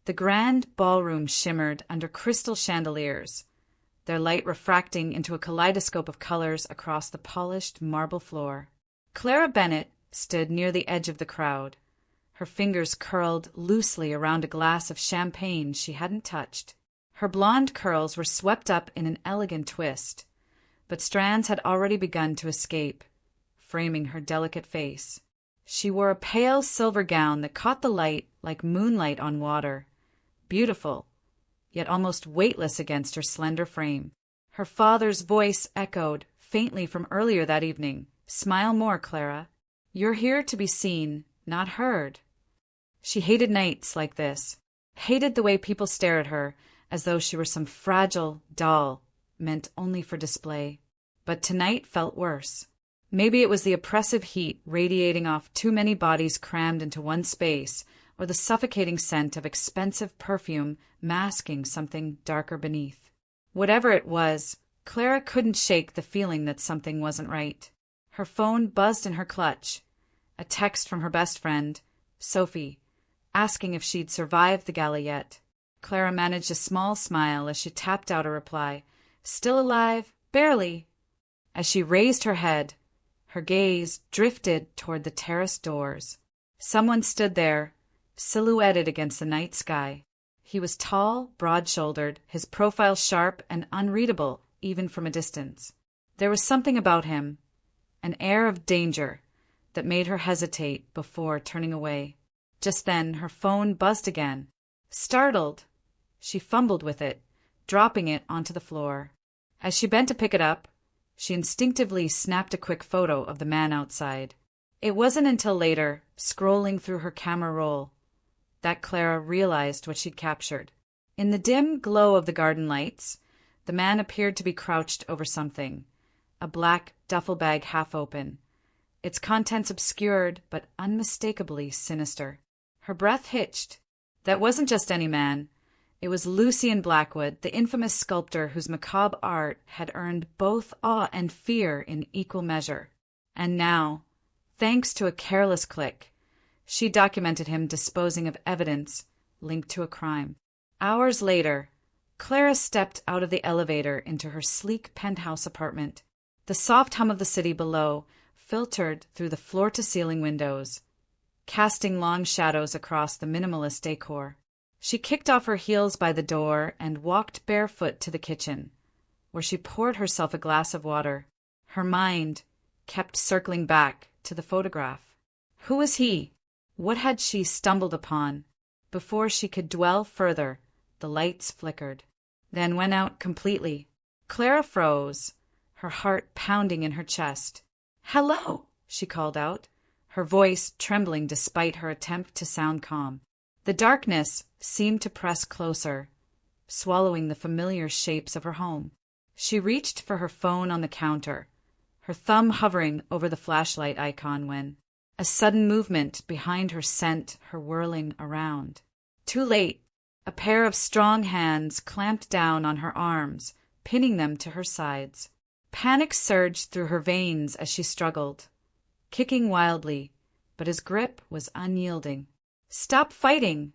The grand ballroom shimmered under crystal chandeliers, their light refracting into a kaleidoscope of colors across the polished marble floor. Clara Bennett stood near the edge of the crowd, her fingers curled loosely around a glass of champagne she hadn't touched. Her blonde curls were swept up in an elegant twist, but strands had already begun to escape, framing her delicate face. She wore a pale silver gown that caught the light like moonlight on water, beautiful, yet almost weightless against her slender frame. Her father's voice echoed faintly from earlier that evening. "Smile more, Clara. You're here to be seen, not heard." She hated nights like this, hated the way people stared at her as though she were some fragile doll meant only for display. But tonight felt worse. Maybe it was the oppressive heat radiating off too many bodies crammed into one space, or the suffocating scent of expensive perfume masking something darker beneath. Whatever it was, Clara couldn't shake the feeling that something wasn't right. Her phone buzzed in her clutch, a text from her best friend, Sophie, asking if she'd survived the gala yet. Clara managed a small smile as she tapped out a reply. "Still alive? Barely." As she raised her head, her gaze drifted toward the terrace doors. Someone stood there, silhouetted against the night sky. He was tall, broad-shouldered, his profile sharp and unreadable even from a distance. There was something about him, an air of danger, that made her hesitate before turning away. Just then her phone buzzed again. Startled, she fumbled with it, dropping it onto the floor. As she bent to pick it up, she instinctively snapped a quick photo of the man outside. It wasn't until later, scrolling through her camera roll, that Clara realized what she'd captured. In the dim glow of the garden lights, the man appeared to be crouched over something, a black duffel bag half open, its contents obscured but unmistakably sinister. Her breath hitched. That wasn't just any man. It was Lucien Blackwood, the infamous sculptor whose macabre art had earned both awe and fear in equal measure. And now, thanks to a careless click, she documented him disposing of evidence linked to a crime. Hours later, Clara stepped out of the elevator into her sleek penthouse apartment. The soft hum of the city below filtered through the floor-to-ceiling windows, casting long shadows across the minimalist decor. She kicked off her heels by the door and walked barefoot to the kitchen, where she poured herself a glass of water. Her mind kept circling back to the photograph. Who was he? What had she stumbled upon? Before she could dwell further, the lights flickered, then went out completely. Clara froze, her heart pounding in her chest. "Hello," she called out, her voice trembling despite her attempt to sound calm. The darkness seemed to press closer, swallowing the familiar shapes of her home. She reached for her phone on the counter, her thumb hovering over the flashlight icon when a sudden movement behind her sent her whirling around. Too late, a pair of strong hands clamped down on her arms, pinning them to her sides. Panic surged through her veins as she struggled, kicking wildly, but his grip was unyielding. "Stop fighting,"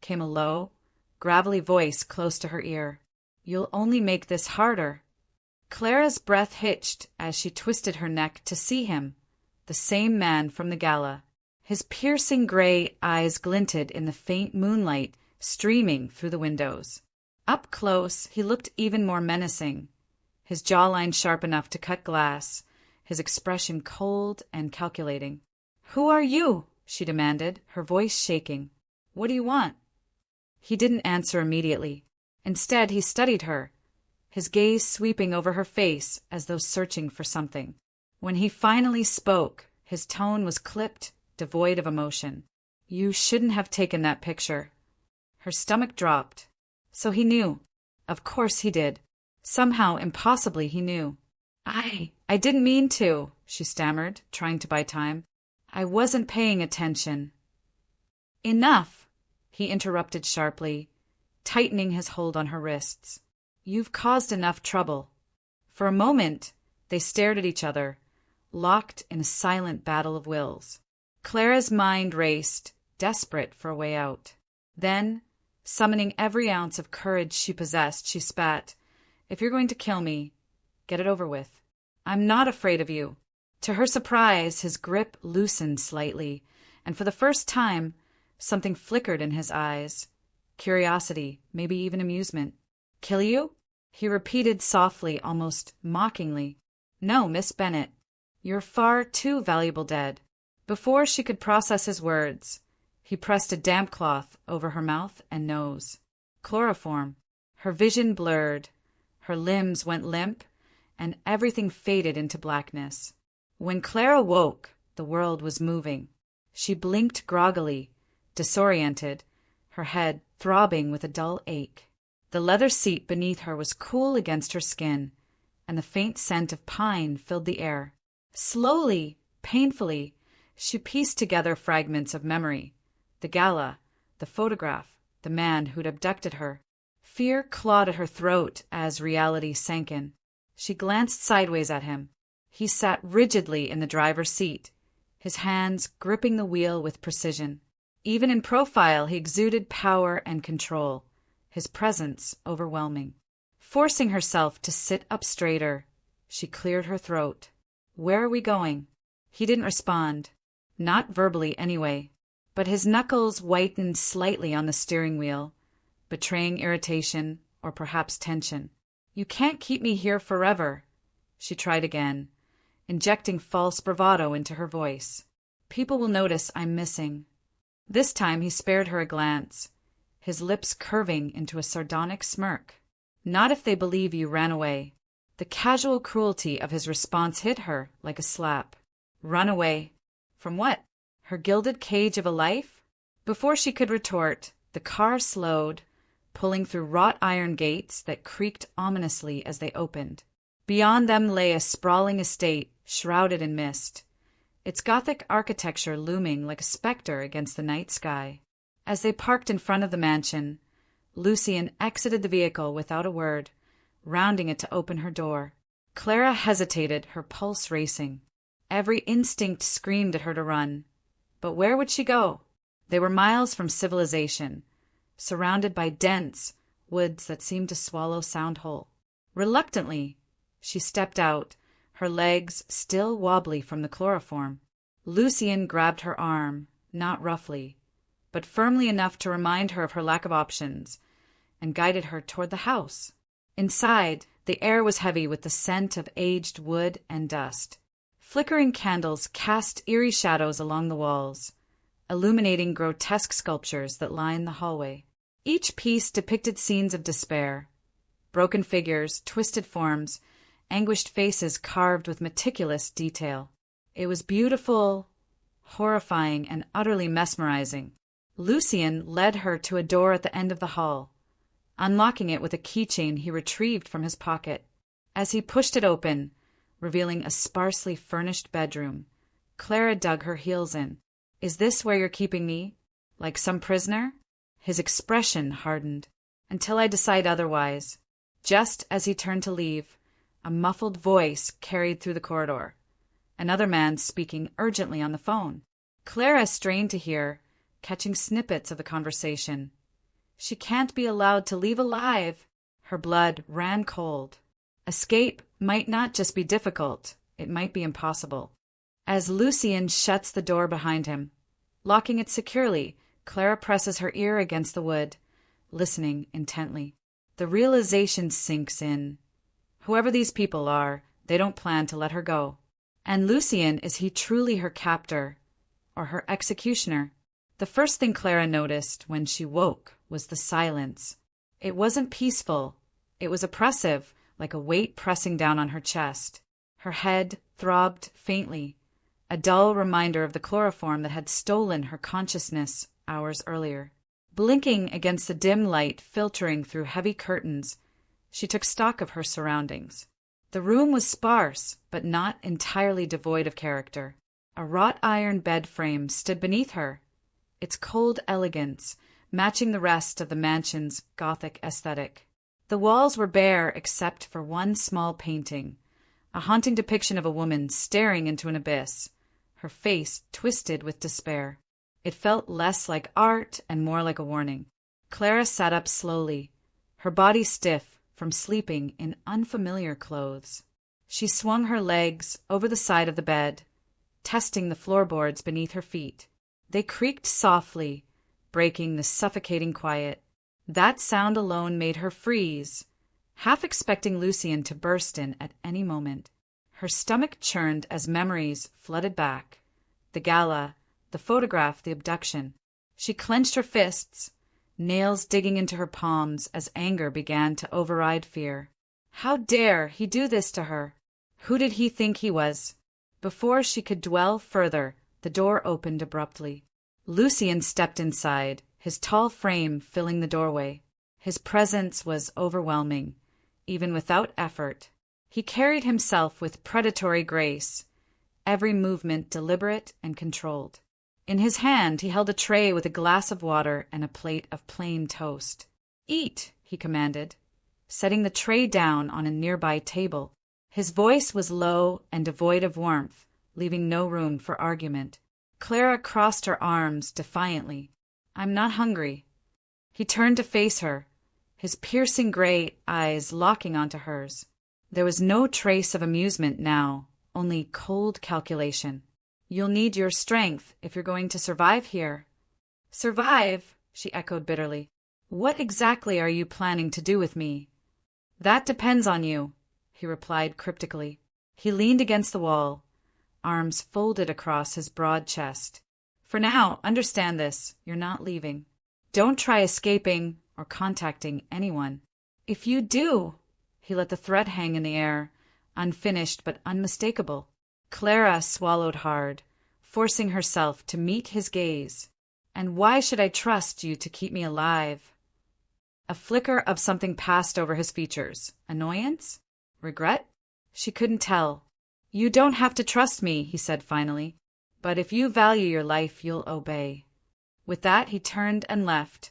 came a low, gravelly voice close to her ear. "You'll only make this harder." Clara's breath hitched as she twisted her neck to see him, the same man from the gala. His piercing gray eyes glinted in the faint moonlight streaming through the windows. Up close, he looked even more menacing, his jawline sharp enough to cut glass, his expression cold and calculating. "Who are you?" she demanded, her voice shaking. "What do you want?" He didn't answer immediately. Instead, he studied her, his gaze sweeping over her face as though searching for something. When he finally spoke, his tone was clipped, devoid of emotion. "You shouldn't have taken that picture." Her stomach dropped. So he knew. Of course he did. Somehow, impossibly, he knew. I didn't mean to," she stammered, trying to buy time. "I wasn't paying attention." "Enough," he interrupted sharply, tightening his hold on her wrists. "You've caused enough trouble." For a moment, they stared at each other, locked in a silent battle of wills. Clara's mind raced, desperate for a way out. Then, Summoning every ounce of courage she possessed, she spat, "If you're going to kill me, get it over with. I'm not afraid of you." To her surprise, his grip loosened slightly, and for the first time, something flickered in his eyes. Curiosity, maybe even amusement. "Kill you?" he repeated softly, almost mockingly. "No, Miss Bennett. You're far too valuable dead." Before she could process his words, he pressed a damp cloth over her mouth and nose. Chloroform. Her vision blurred, her limbs went limp, and everything faded into blackness. When Clara woke, the world was moving. She blinked groggily, disoriented, her head throbbing with a dull ache. The leather seat beneath her was cool against her skin, and the faint scent of pine filled the air. Slowly, painfully, she pieced together fragments of memory. The gala, the photograph, the man who'd abducted her. Fear clawed at her throat as reality sank in. She glanced sideways at him. He sat rigidly in the driver's seat, his hands gripping the wheel with precision. Even in profile, he exuded power and control, his presence overwhelming. Forcing herself to sit up straighter, she cleared her throat. "Where are we going?" He didn't respond. Not verbally, anyway. But his knuckles whitened slightly on the steering wheel, betraying irritation or perhaps tension. "You can't keep me here forever," she tried again, injecting false bravado into her voice. "People will notice I'm missing." This time he spared her a glance, his lips curving into a sardonic smirk. "Not if they believe you ran away." The casual cruelty of his response hit her like a slap. Run away. From what? Her gilded cage of a life? Before she could retort, the car slowed, pulling through wrought iron gates that creaked ominously as they opened. Beyond them lay a sprawling estate, shrouded in mist, its Gothic architecture looming like a specter against the night sky. As they parked in front of the mansion, Lucien exited the vehicle without a word, rounding it to open her door. Clara hesitated, her pulse racing. Every instinct screamed at her to run. But where would she go? They were miles from civilization, surrounded by dense woods that seemed to swallow sound whole. Reluctantly, she stepped out, her legs still wobbly from the chloroform. Lucien grabbed her arm, not roughly, but firmly enough to remind her of her lack of options, and guided her toward the house. Inside, the air was heavy with the scent of aged wood and dust. Flickering candles cast eerie shadows along the walls, illuminating grotesque sculptures that lined the hallway. Each piece depicted scenes of despair. Broken figures, twisted forms, anguished faces carved with meticulous detail. It was beautiful, horrifying, and utterly mesmerizing. Lucien led her to a door at the end of the hall, unlocking it with a keychain he retrieved from his pocket. As he pushed it open, revealing a sparsely furnished bedroom, Clara dug her heels in. "Is this where you're keeping me? Like some prisoner?" His expression hardened. "Until I decide otherwise." Just as he turned to leave, a muffled voice carried through the corridor. Another man speaking urgently on the phone. Clara strained to hear, catching snippets of the conversation. "She can't be allowed to leave alive." Her blood ran cold. Escape might not just be difficult, it might be impossible. As Lucien shuts the door behind him, locking it securely, Clara presses her ear against the wood, listening intently. The realization sinks in. Whoever these people are, they don't plan to let her go. And Lucien, is he truly her captor or her executioner? The first thing Clara noticed when she woke was the silence. It wasn't peaceful. It was oppressive, like a weight pressing down on her chest. Her head throbbed faintly, a dull reminder of the chloroform that had stolen her consciousness hours earlier. Blinking against the dim light filtering through heavy curtains, she took stock of her surroundings. The room was sparse, but not entirely devoid of character. A wrought iron bed frame stood beneath her, its cold elegance matching the rest of the mansion's Gothic aesthetic. The walls were bare except for one small painting, a haunting depiction of a woman staring into an abyss, her face twisted with despair. It felt less like art and more like a warning. Clara sat up slowly, her body stiff from sleeping in unfamiliar clothes. She swung her legs over the side of the bed, testing the floorboards beneath her feet. They creaked softly, breaking the suffocating quiet. That sound alone made her freeze, half expecting Lucien to burst in at any moment. Her stomach churned as memories flooded back. The gala, the photograph, the abduction. She clenched her fists, nails digging into her palms as anger began to override fear. How dare he do this to her? Who did he think he was? Before she could dwell further, the door opened abruptly. Lucien stepped inside, his tall frame filling the doorway. His presence was overwhelming, even without effort. He carried himself with predatory grace, every movement deliberate and controlled. In his hand he held a tray with a glass of water and a plate of plain toast. "Eat," he commanded, setting the tray down on a nearby table. His voice was low and devoid of warmth, leaving no room for argument. Clara crossed her arms defiantly. "I'm not hungry." He turned to face her, his piercing gray eyes locking onto hers. There was no trace of amusement now, only cold calculation. "You'll need your strength if you're going to survive here." "Survive?" she echoed bitterly. "What exactly are you planning to do with me?" "That depends on you," he replied cryptically. He leaned against the wall, arms folded across his broad chest. "For now, understand this, you're not leaving. Don't try escaping or contacting anyone. If you do—" He let the threat hang in the air, unfinished but unmistakable. Clara swallowed hard, forcing herself to meet his gaze. "And why should I trust you to keep me alive?" A flicker of something passed over his features. Annoyance? Regret? She couldn't tell. "You don't have to trust me," he said finally. "But if you value your life, you'll obey." With that he turned and left,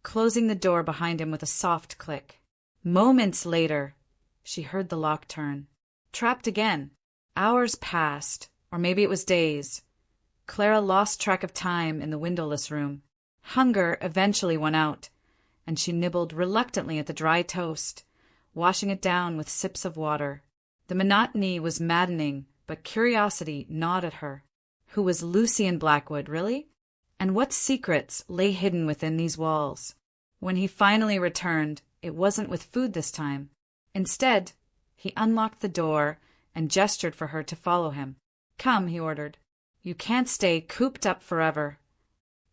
closing the door behind him with a soft click. Moments later, she heard the lock turn. Trapped again. Hours passed, or maybe it was days. Clara lost track of time in the windowless room. Hunger eventually won out, and she nibbled reluctantly at the dry toast, washing it down with sips of water. The monotony was maddening, but curiosity gnawed at her. Who was Lucien Blackwood, really? And what secrets lay hidden within these walls? When he finally returned, it wasn't with food this time. Instead, he unlocked the door and gestured for her to follow him. "Come," he ordered. "You can't stay cooped up forever."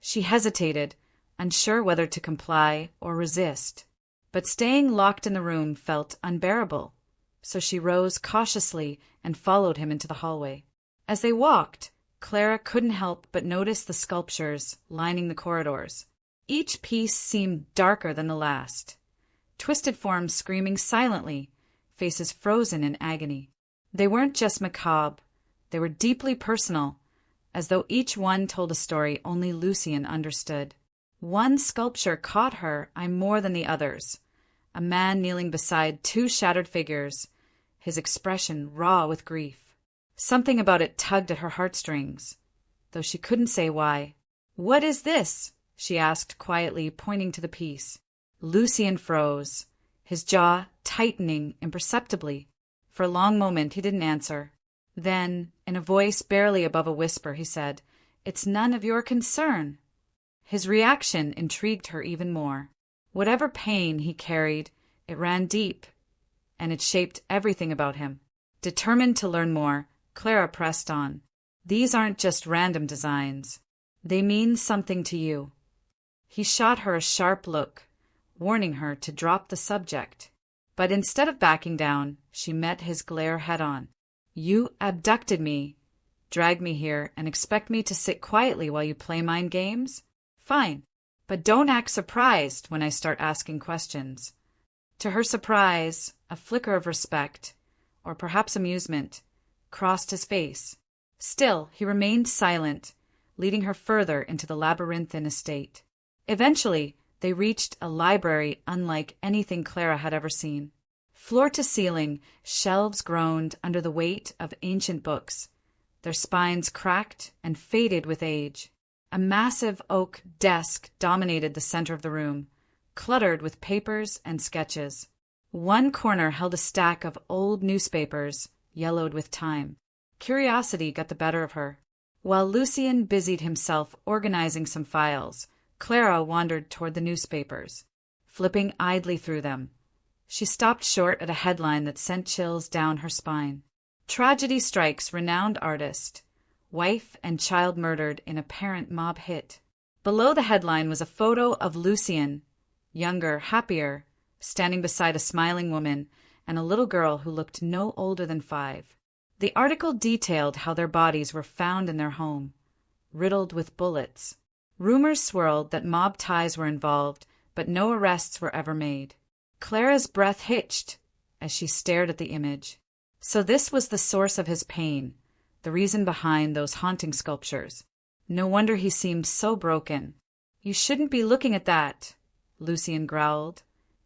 She hesitated, unsure whether to comply or resist. But staying locked in the room felt unbearable, so she rose cautiously and followed him into the hallway. As they walked, Clara couldn't help but notice the sculptures lining the corridors. Each piece seemed darker than the last. Twisted forms screaming silently, faces frozen in agony. They weren't just macabre, they were deeply personal, as though each one told a story only Lucien understood. One sculpture caught her eye more than the others. A man kneeling beside two shattered figures, his expression raw with grief. Something about it tugged at her heartstrings, though she couldn't say why. "What is this?" she asked quietly, pointing to the piece. Lucien froze, his jaw tightening imperceptibly. For a long moment he didn't answer. Then, in a voice barely above a whisper, he said, "It's none of your concern." His reaction intrigued her even more. Whatever pain he carried, it ran deep, and it shaped everything about him. Determined to learn more, Clara pressed on. "These aren't just random designs. They mean something to you." He shot her a sharp look, warning her to drop the subject. But instead of backing down, she met his glare head-on. "You abducted me, dragged me here, and expect me to sit quietly while you play mind games? Fine, but don't act surprised when I start asking questions." To her surprise, a flicker of respect, or perhaps amusement, crossed his face. Still, he remained silent, leading her further into the labyrinthine estate. Eventually, they reached a library unlike anything Clara had ever seen. Floor to ceiling, shelves groaned under the weight of ancient books, their spines cracked and faded with age. A massive oak desk dominated the center of the room, cluttered with papers and sketches. One corner held a stack of old newspapers, yellowed with time. Curiosity got the better of her. While Lucien busied himself organizing some files, Clara wandered toward the newspapers, flipping idly through them. She stopped short at a headline that sent chills down her spine. Tragedy strikes renowned artist. Wife and child murdered in apparent mob hit. Below the headline was a photo of Lucien, younger, happier, standing beside a smiling woman and a little girl who looked no older than 5. The article detailed how their bodies were found in their home, riddled with bullets. Rumors swirled that mob ties were involved, but no arrests were ever made. Clara's breath hitched as she stared at the image. So this was the source of his pain, the reason behind those haunting sculptures. No wonder he seemed so broken. "You shouldn't be looking at that," Lucien growled,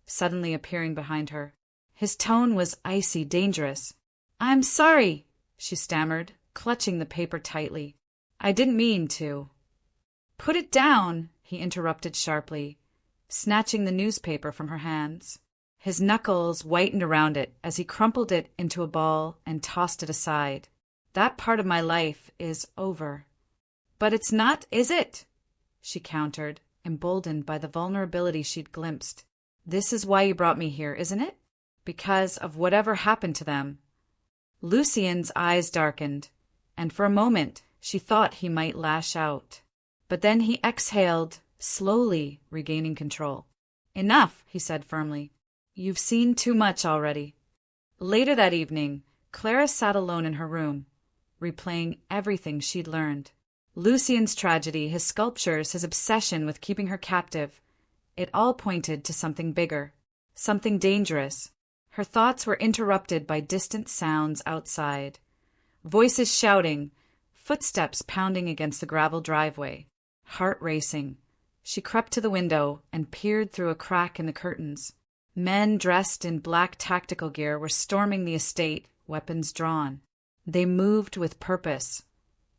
suddenly appearing behind her. His tone was icy, dangerous. "I'm sorry," she stammered, clutching the paper tightly. "I didn't mean to." "Put it down," he interrupted sharply, snatching the newspaper from her hands. His knuckles whitened around it as he crumpled it into a ball and tossed it aside. "That part of my life is over." "But it's not, is it?" she countered, emboldened by the vulnerability she'd glimpsed. "This is why you brought me here, isn't it? Because of whatever happened to them." Lucien's eyes darkened, and for a moment she thought he might lash out. But then he exhaled, slowly regaining control. "Enough," he said firmly. "You've seen too much already." Later that evening, Clara sat alone in her room, replaying everything she'd learned. Lucien's tragedy, his sculptures, his obsession with keeping her captive. It all pointed to something bigger, something dangerous. Her thoughts were interrupted by distant sounds outside. Voices shouting, footsteps pounding against the gravel driveway. Heart racing. She crept to the window and peered through a crack in the curtains. Men dressed in black tactical gear were storming the estate, weapons drawn. They moved with purpose,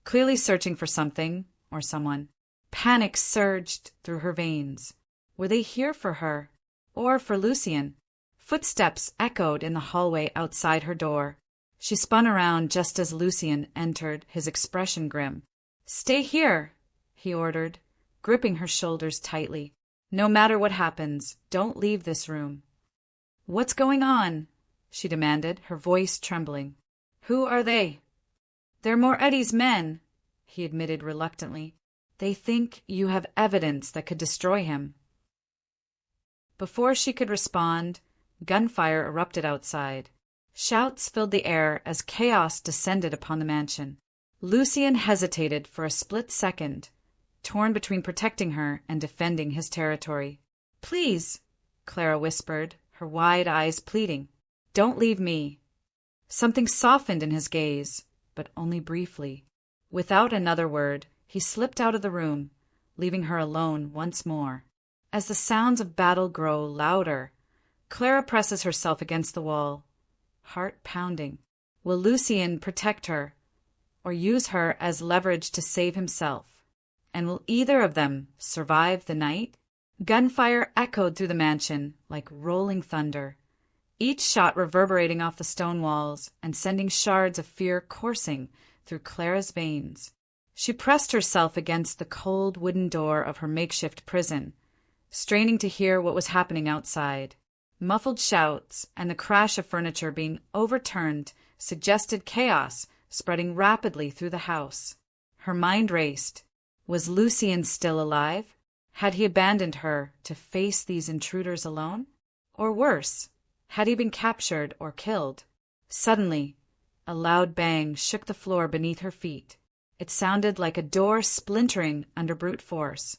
clearly searching for something or someone. Panic surged through her veins. Were they here for her? Or for Lucien? Footsteps echoed in the hallway outside her door. She spun around just as Lucien entered, his expression grim. "Stay here," he ordered, gripping her shoulders tightly. "No matter what happens, don't leave this room." "What's going on?" she demanded, her voice trembling. "Who are they?" "They're Moretti's men," he admitted reluctantly. "They think you have evidence that could destroy him." Before she could respond, gunfire erupted outside. Shouts filled the air as chaos descended upon the mansion. Lucien hesitated for a split second, torn between protecting her and defending his territory. "Please," Clara whispered, her wide eyes pleading. "Don't leave me." Something softened in his gaze, but only briefly. Without another word, he slipped out of the room, leaving her alone once more. As the sounds of battle grow louder, Clara presses herself against the wall, heart pounding. Will Lucien protect her, or use her as leverage to save himself? And will either of them survive the night? Gunfire echoed through the mansion like rolling thunder, each shot reverberating off the stone walls and sending shards of fear coursing through Clara's veins. She pressed herself against the cold wooden door of her makeshift prison, straining to hear what was happening outside. Muffled shouts and the crash of furniture being overturned suggested chaos spreading rapidly through the house. Her mind raced. Was Lucien still alive? Had he abandoned her to face these intruders alone? Or worse, had he been captured or killed? Suddenly, a loud bang shook the floor beneath her feet. It sounded like a door splintering under brute force,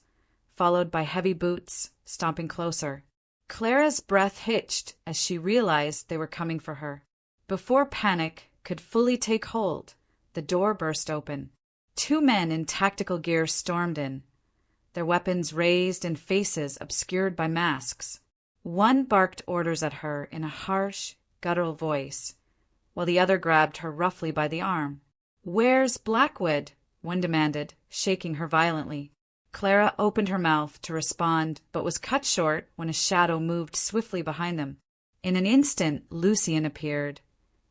followed by heavy boots stomping closer. Clara's breath hitched as she realized they were coming for her. Before panic could fully take hold, the door burst open. 2 men in tactical gear stormed in, their weapons raised and faces obscured by masks. One barked orders at her in a harsh, guttural voice, while the other grabbed her roughly by the arm. "Where's Blackwood?" one demanded, shaking her violently. Clara opened her mouth to respond, but was cut short when a shadow moved swiftly behind them. In an instant, Lucien appeared,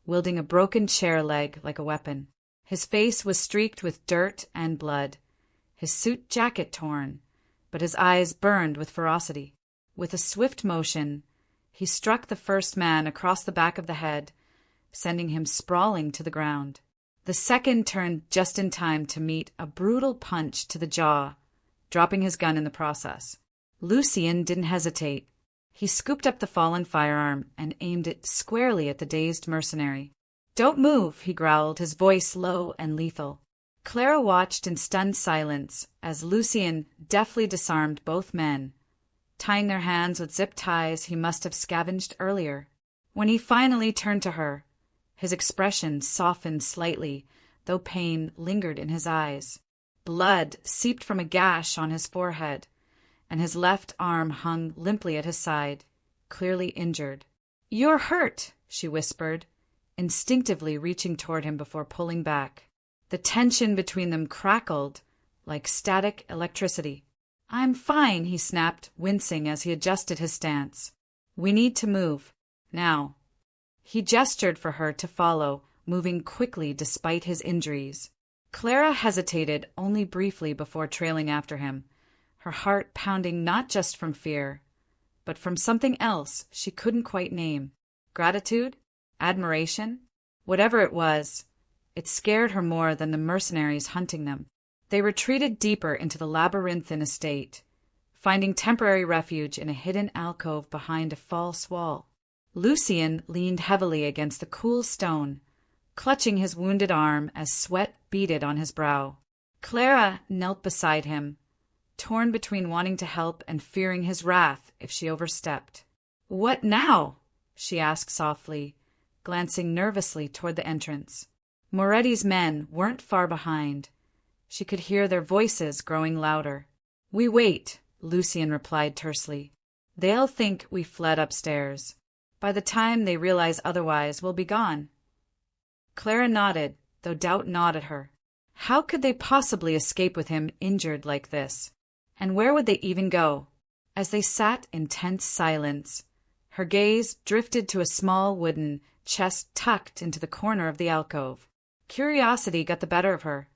wielding a broken chair leg like a weapon. His face was streaked with dirt and blood, his suit jacket torn, but his eyes burned with ferocity. With a swift motion, he struck the first man across the back of the head, sending him sprawling to the ground. The second turned just in time to meet a brutal punch to the jaw, dropping his gun in the process. Lucien didn't hesitate. He scooped up the fallen firearm and aimed it squarely at the dazed mercenary. "Don't move," he growled, his voice low and lethal. Clara watched in stunned silence as Lucien deftly disarmed both men, tying their hands with zip ties he must have scavenged earlier. When he finally turned to her, his expression softened slightly, though pain lingered in his eyes. Blood seeped from a gash on his forehead, and his left arm hung limply at his side, clearly injured. "You're hurt," she whispered, instinctively reaching toward him before pulling back. The tension between them crackled like static electricity. "I'm fine," he snapped, wincing as he adjusted his stance. "We need to move. Now." He gestured for her to follow, moving quickly despite his injuries. Clara hesitated only briefly before trailing after him, her heart pounding not just from fear, but from something else she couldn't quite name. Gratitude? Admiration? Whatever it was, it scared her more than the mercenaries hunting them. They retreated deeper into the labyrinthine estate, finding temporary refuge in a hidden alcove behind a false wall. Lucien leaned heavily against the cool stone, clutching his wounded arm as sweat beaded on his brow. Clara knelt beside him, torn between wanting to help and fearing his wrath if she overstepped. "What now?" she asked softly, glancing nervously toward the entrance. Moretti's men weren't far behind. She could hear their voices growing louder. "We wait," Lucien replied tersely. "They'll think we fled upstairs. By the time they realize otherwise, we'll be gone." Clara nodded, though doubt gnawed at her. How could they possibly escape with him injured like this? And where would they even go? As they sat in tense silence, her gaze drifted to a small wooden chest tucked into the corner of the alcove. Curiosity got the better of her,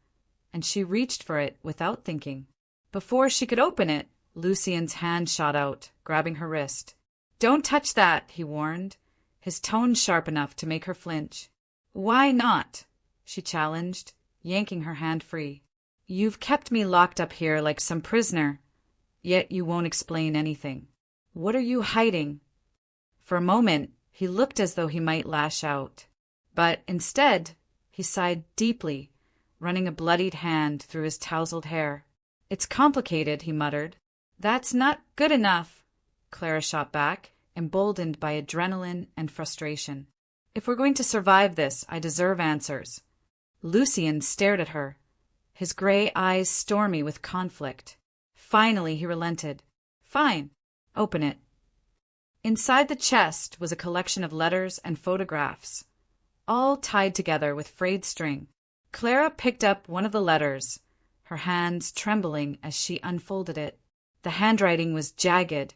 and she reached for it without thinking. Before she could open it, Lucien's hand shot out, grabbing her wrist. "Don't touch that," he warned, his tone sharp enough to make her flinch. "Why not?" she challenged, yanking her hand free. "You've kept me locked up here like some prisoner, yet you won't explain anything. What are you hiding?" For a moment, he looked as though he might lash out, but instead, he sighed deeply, running a bloodied hand through his tousled hair. "It's complicated," he muttered. "That's not good enough," Clara shot back, emboldened by adrenaline and frustration. "If we're going to survive this, I deserve answers." Lucien stared at her, his gray eyes stormy with conflict. Finally, he relented. "Fine. Open it." Inside the chest was a collection of letters and photographs, all tied together with frayed string. Clara picked up one of the letters, her hands trembling as she unfolded it. The handwriting was jagged,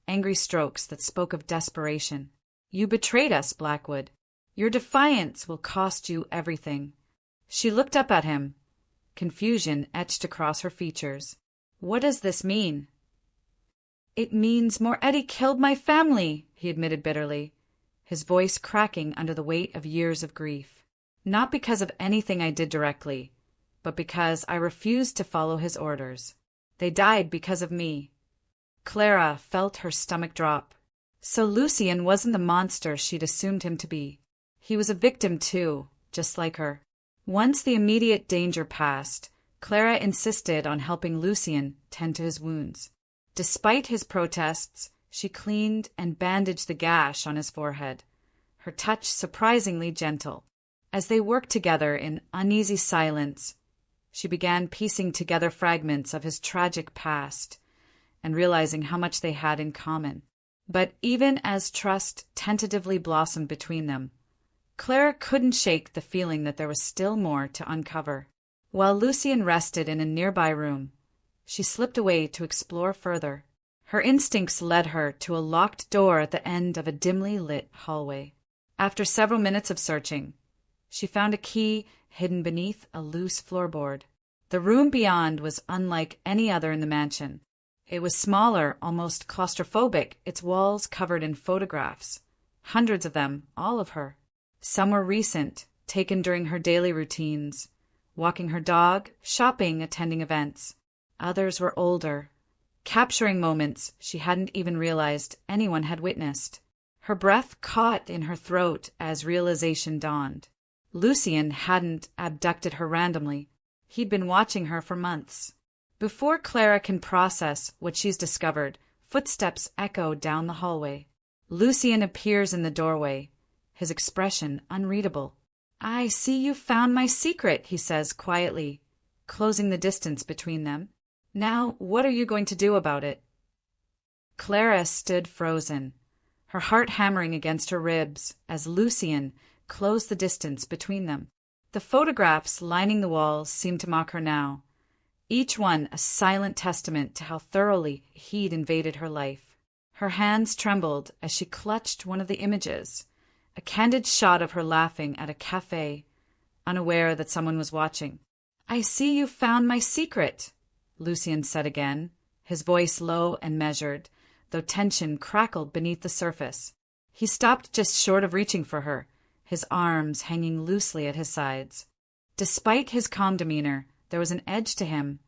angry strokes that spoke of desperation. "You betrayed us, Blackwood. Your defiance will cost you everything." She looked up at him, confusion etched across her features. "What does this mean?" "It means Moretti killed my family," he admitted bitterly, his voice cracking under the weight of years of grief. "Not because of anything I did directly, but because I refused to follow his orders. They died because of me." Clara felt her stomach drop. So Lucien wasn't the monster she'd assumed him to be. He was a victim too, just like her. Once the immediate danger passed, Clara insisted on helping Lucien tend to his wounds. Despite his protests, she cleaned and bandaged the gash on his forehead, her touch surprisingly gentle. As they worked together in uneasy silence, she began piecing together fragments of his tragic past and realizing how much they had in common. But even as trust tentatively blossomed between them, Clara couldn't shake the feeling that there was still more to uncover. While Lucien rested in a nearby room, She slipped away to explore further. Her instincts led her to a locked door at the end of a dimly lit hallway. After several minutes of searching, she found a key hidden beneath a loose floorboard. The room beyond was unlike any other in the mansion. It was smaller, almost claustrophobic, its walls covered in photographs. Hundreds of them, all of her. Some were recent, taken during her daily routines, walking her dog, shopping, attending events. Others were older, capturing moments she hadn't even realized anyone had witnessed. Her breath caught in her throat as realization dawned. Lucien hadn't abducted her randomly. He'd been watching her for months. Before Clara can process what she's discovered, footsteps echo down the hallway. Lucien appears in the doorway, his expression unreadable. "I see you found my secret," he says quietly, closing the distance between them. "Now, what are you going to do about it?" Clara stood frozen, her heart hammering against her ribs as Lucien closed the distance between them. The photographs lining the walls seemed to mock her now, each one a silent testament to how thoroughly he'd invaded her life. Her hands trembled as she clutched one of the images, a candid shot of her laughing at a cafe, unaware that someone was watching. "I see you found my secret," Lucien said again, his voice low and measured, though tension crackled beneath the surface. He stopped just short of reaching for her, his arms hanging loosely at his sides. Despite his calm demeanor, there was an edge to him,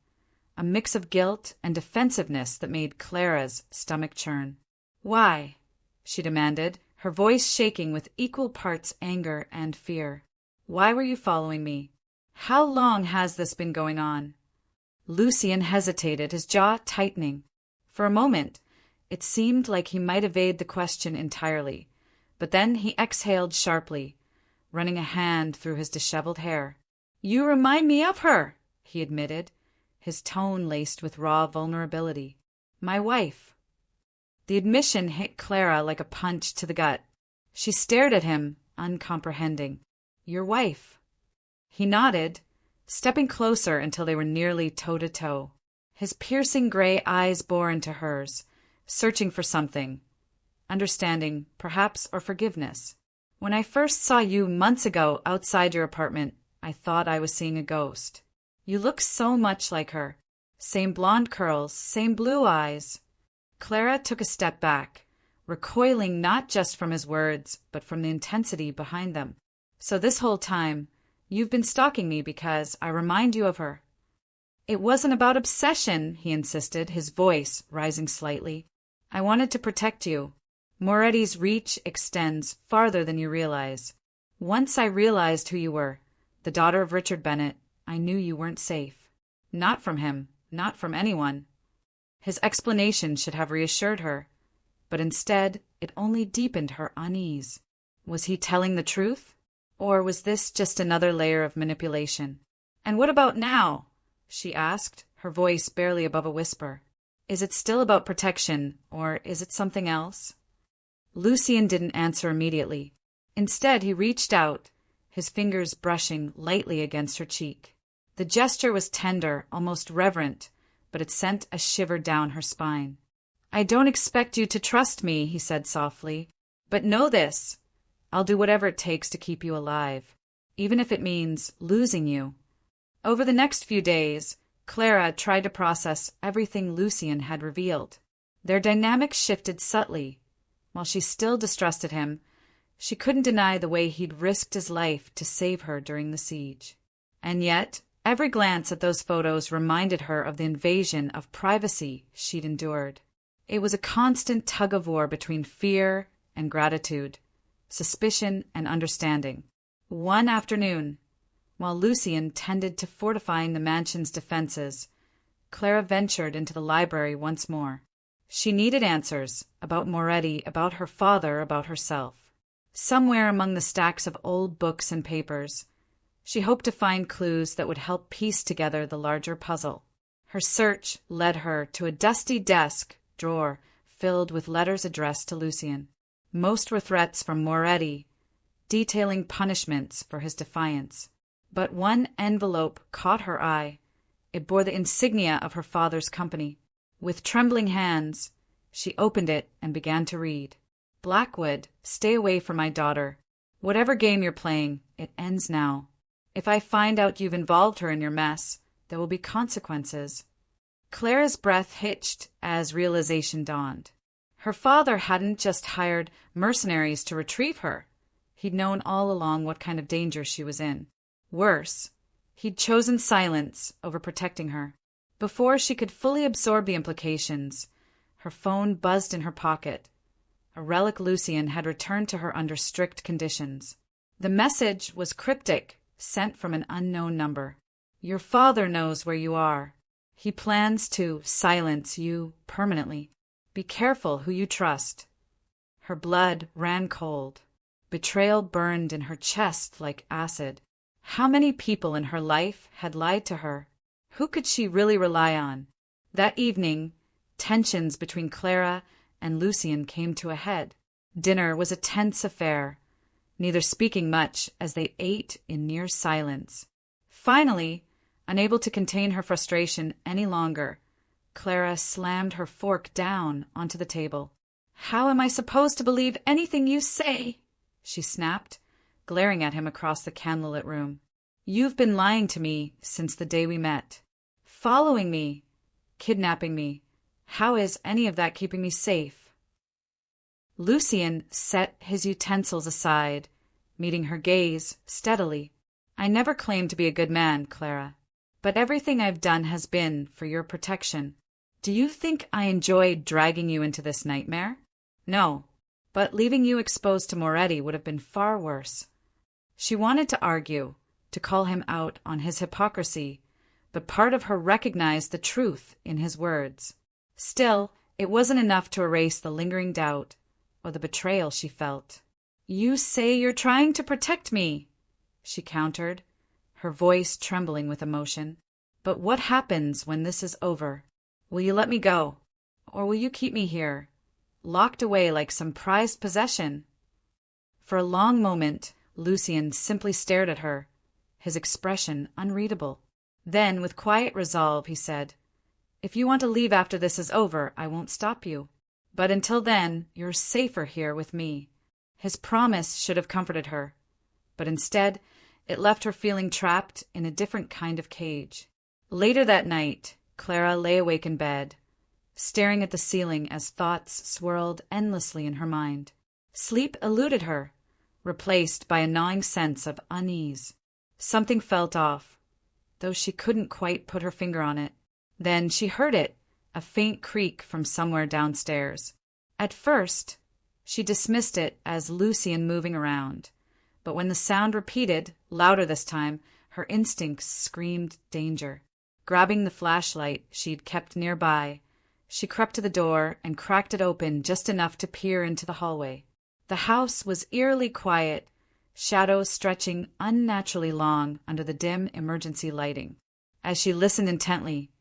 a mix of guilt and defensiveness that made Clara's stomach churn. "Why?" she demanded, her voice shaking with equal parts anger and fear. "Why were you following me? How long has this been going on?" Lucien hesitated, his jaw tightening. For a moment, it seemed like he might evade the question entirely, but then he exhaled sharply, running a hand through his disheveled hair. "You remind me of her," he admitted, his tone laced with raw vulnerability. "My wife." The admission hit Clara like a punch to the gut. She stared at him, uncomprehending. "Your wife." He nodded, stepping closer until they were nearly toe-to-toe. His piercing gray eyes bore into hers, searching for something. Understanding, perhaps, or forgiveness. "When I first saw you months ago outside your apartment, I thought I was seeing a ghost. You look so much like her. Same blonde curls, same blue eyes." Clara took a step back, recoiling not just from his words, but from the intensity behind them. "So this whole time, you've been stalking me because I remind you of her." "It wasn't about obsession," he insisted, his voice rising slightly. "I wanted to protect you. Moretti's reach extends farther than you realize. Once I realized who you were, the daughter of Richard Bennett, I knew you weren't safe. Not from him, not from anyone." His explanation should have reassured her, but instead it only deepened her unease. Was he telling the truth? Or was this just another layer of manipulation? "And what about now?" she asked, her voice barely above a whisper. "Is it still about protection, or is it something else?" Lucien didn't answer immediately. Instead, he reached out, his fingers brushing lightly against her cheek. The gesture was tender, almost reverent, but it sent a shiver down her spine. "I don't expect you to trust me," he said softly, "but know this. I'll do whatever it takes to keep you alive, even if it means losing you." Over the next few days, Clara tried to process everything Lucien had revealed. Their dynamic shifted subtly. While she still distrusted him, she couldn't deny the way he'd risked his life to save her during the siege. And yet, every glance at those photos reminded her of the invasion of privacy she'd endured. It was a constant tug-of-war between fear and gratitude, suspicion and understanding. One afternoon, while Lucien tended to fortifying the mansion's defenses, Clara ventured into the library once more. She needed answers about Moretti, about her father, about herself. Somewhere among the stacks of old books and papers, she hoped to find clues that would help piece together the larger puzzle. Her search led her to a dusty desk drawer filled with letters addressed to Lucien. Most were threats from Moretti, detailing punishments for his defiance. But one envelope caught her eye. It bore the insignia of her father's company. With trembling hands, she opened it and began to read. Blackwood, stay away from my daughter. Whatever game you're playing, it ends now. If I find out you've involved her in your mess, there will be consequences. Clara's breath hitched as realization dawned. Her father hadn't just hired mercenaries to retrieve her. He'd known all along what kind of danger she was in. Worse, he'd chosen silence over protecting her. Before she could fully absorb the implications, her phone buzzed in her pocket. A relic Lucien had returned to her under strict conditions. The message was cryptic, sent from an unknown number. Your father knows where you are. He plans to silence you permanently. Be careful who you trust. Her blood ran cold. Betrayal burned in her chest like acid. How many people in her life had lied to her? Who could she really rely on? That evening, tensions between Clara and Lucien came to a head. Dinner was a tense affair, neither speaking much as they ate in near silence. Finally, unable to contain her frustration any longer, Clara slammed her fork down onto the table. How am I supposed to believe anything you say? She snapped, glaring at him across the candlelit room. You've been lying to me since the day we met. Following me, kidnapping me. How is any of that keeping me safe? Lucien set his utensils aside, meeting her gaze steadily. I never claimed to be a good man, Clara, but everything I've done has been for your protection. Do you think I enjoyed dragging you into this nightmare? No, but leaving you exposed to Moretti would have been far worse. She wanted to argue, to call him out on his hypocrisy, but part of her recognized the truth in his words. Still, it wasn't enough to erase the lingering doubt or the betrayal she felt. You say you're trying to protect me, she countered, her voice trembling with emotion. But what happens when this is over? Will you let me go? Or will you keep me here, locked away like some prized possession? For a long moment, Lucien simply stared at her, his expression unreadable. Then, with quiet resolve, he said, If you want to leave after this is over, I won't stop you. But until then, you're safer here with me. His promise should have comforted her, but instead, it left her feeling trapped in a different kind of cage. Later that night, Clara lay awake in bed, staring at the ceiling as thoughts swirled endlessly in her mind. Sleep eluded her, replaced by a gnawing sense of unease. Something felt off, though she couldn't quite put her finger on it. Then she heard it, a faint creak from somewhere downstairs. At first, she dismissed it as Lucien moving around, but when the sound repeated, louder this time, her instincts screamed danger. Grabbing the flashlight she'd kept nearby, she crept to the door and cracked it open just enough to peer into the hallway. The house was eerily quiet, shadows stretching unnaturally long under the dim emergency lighting. As she listened intently,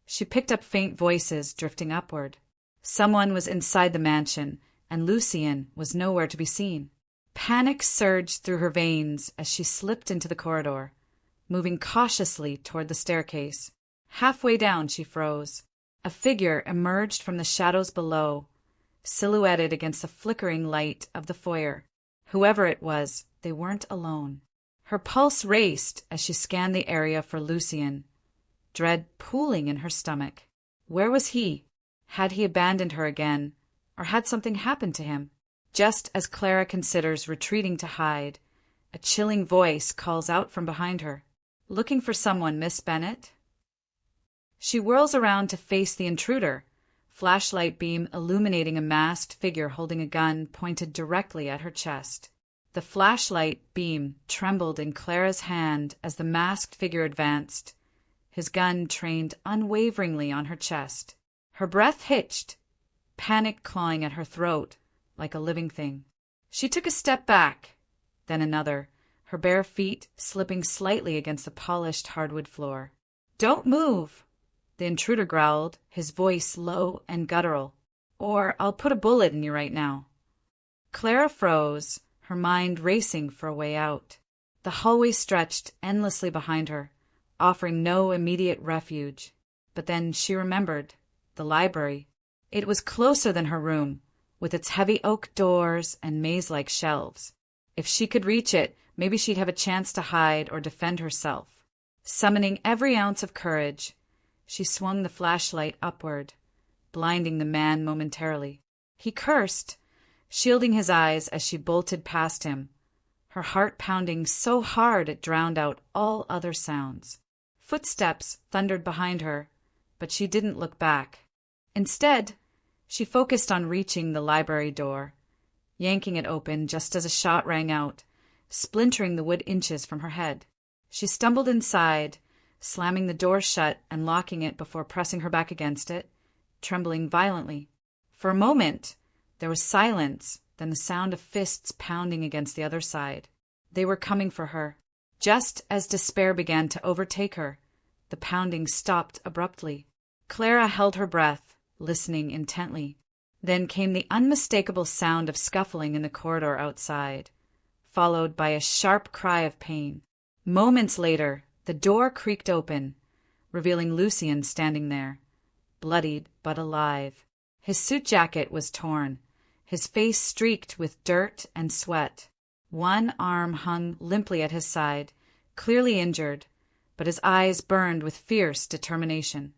she picked up faint voices drifting upward. Someone was inside the mansion, and Lucien was nowhere to be seen. Panic surged through her veins as she slipped into the corridor, moving cautiously toward the staircase. Halfway down, she froze. A figure emerged from the shadows below, silhouetted against the flickering light of the foyer. Whoever it was, they weren't alone. Her pulse raced as she scanned the area for Lucien, dread pooling in her stomach. Where was he? Had he abandoned her again, or had something happened to him? Just as Clara considers retreating to hide, a chilling voice calls out from behind her. Looking for someone, Miss Bennett? She whirls around to face the intruder, flashlight beam illuminating a masked figure holding a gun pointed directly at her chest. The flashlight beam trembled in Clara's hand as the masked figure advanced, his gun trained unwaveringly on her chest. Her breath hitched, panic clawing at her throat like a living thing. She took a step back, then another, her bare feet slipping slightly against the polished hardwood floor. "Don't move!" The intruder growled, his voice low and guttural. "Or I'll put a bullet in you right now." Clara froze, her mind racing for a way out. The hallway stretched endlessly behind her, offering no immediate refuge. But then she remembered the library. It was closer than her room, with its heavy oak doors and maze-like shelves. If she could reach it, maybe she'd have a chance to hide or defend herself. Summoning every ounce of courage, she swung the flashlight upward, blinding the man momentarily. He cursed, shielding his eyes as she bolted past him, her heart pounding so hard it drowned out all other sounds. Footsteps thundered behind her, but she didn't look back. Instead, she focused on reaching the library door, yanking it open just as a shot rang out, splintering the wood inches from her head. She stumbled inside, slamming the door shut and locking it before pressing her back against it, trembling violently. For a moment, there was silence, then the sound of fists pounding against the other side. They were coming for her. Just as despair began to overtake her, the pounding stopped abruptly. Clara held her breath, listening intently. Then came the unmistakable sound of scuffling in the corridor outside, followed by a sharp cry of pain. Moments later, the door creaked open, revealing Lucien standing there, bloodied but alive. His suit jacket was torn, his face streaked with dirt and sweat. One arm hung limply at his side, clearly injured, but his eyes burned with fierce determination.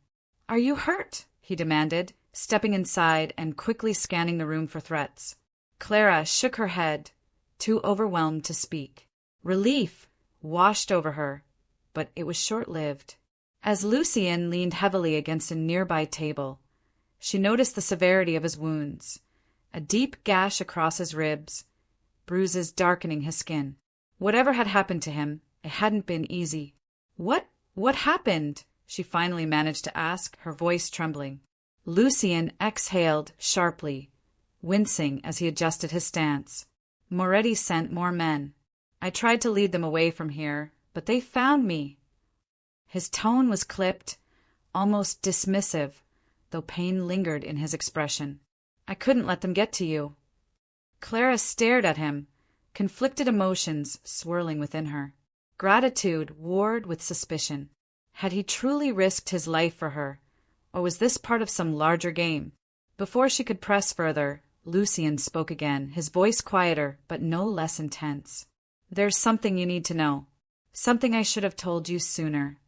"Are you hurt?" he demanded, stepping inside and quickly scanning the room for threats. Clara shook her head, too overwhelmed to speak. Relief washed over her, but it was short-lived. As Lucien leaned heavily against a nearby table, she noticed the severity of his wounds, a deep gash across his ribs, bruises darkening his skin. Whatever had happened to him, it hadn't been easy. What happened?" she finally managed to ask, her voice trembling. Lucien exhaled sharply, wincing as he adjusted his stance. "Moretti sent more men. I tried to lead them away from here, but they found me." His tone was clipped, almost dismissive, though pain lingered in his expression. "I couldn't let them get to you." Clara stared at him, conflicted emotions swirling within her. Gratitude warred with suspicion. Had he truly risked his life for her, or was this part of some larger game? Before she could press further, Lucien spoke again, his voice quieter but no less intense. "There's something you need to know. Something I should have told you sooner."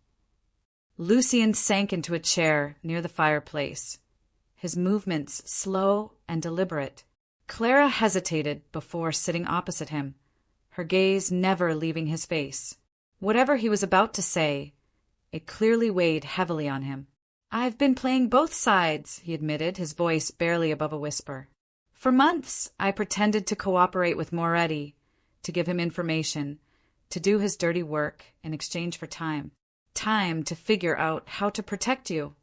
Lucien sank into a chair near the fireplace, his movements slow and deliberate. Clara hesitated before sitting opposite him, her gaze never leaving his face. Whatever he was about to say, it clearly weighed heavily on him. "I've been playing both sides," he admitted, his voice barely above a whisper. "For months, I pretended to cooperate with Moretti, to give him information, to do his dirty work in exchange for time. Time to figure out how to protect you."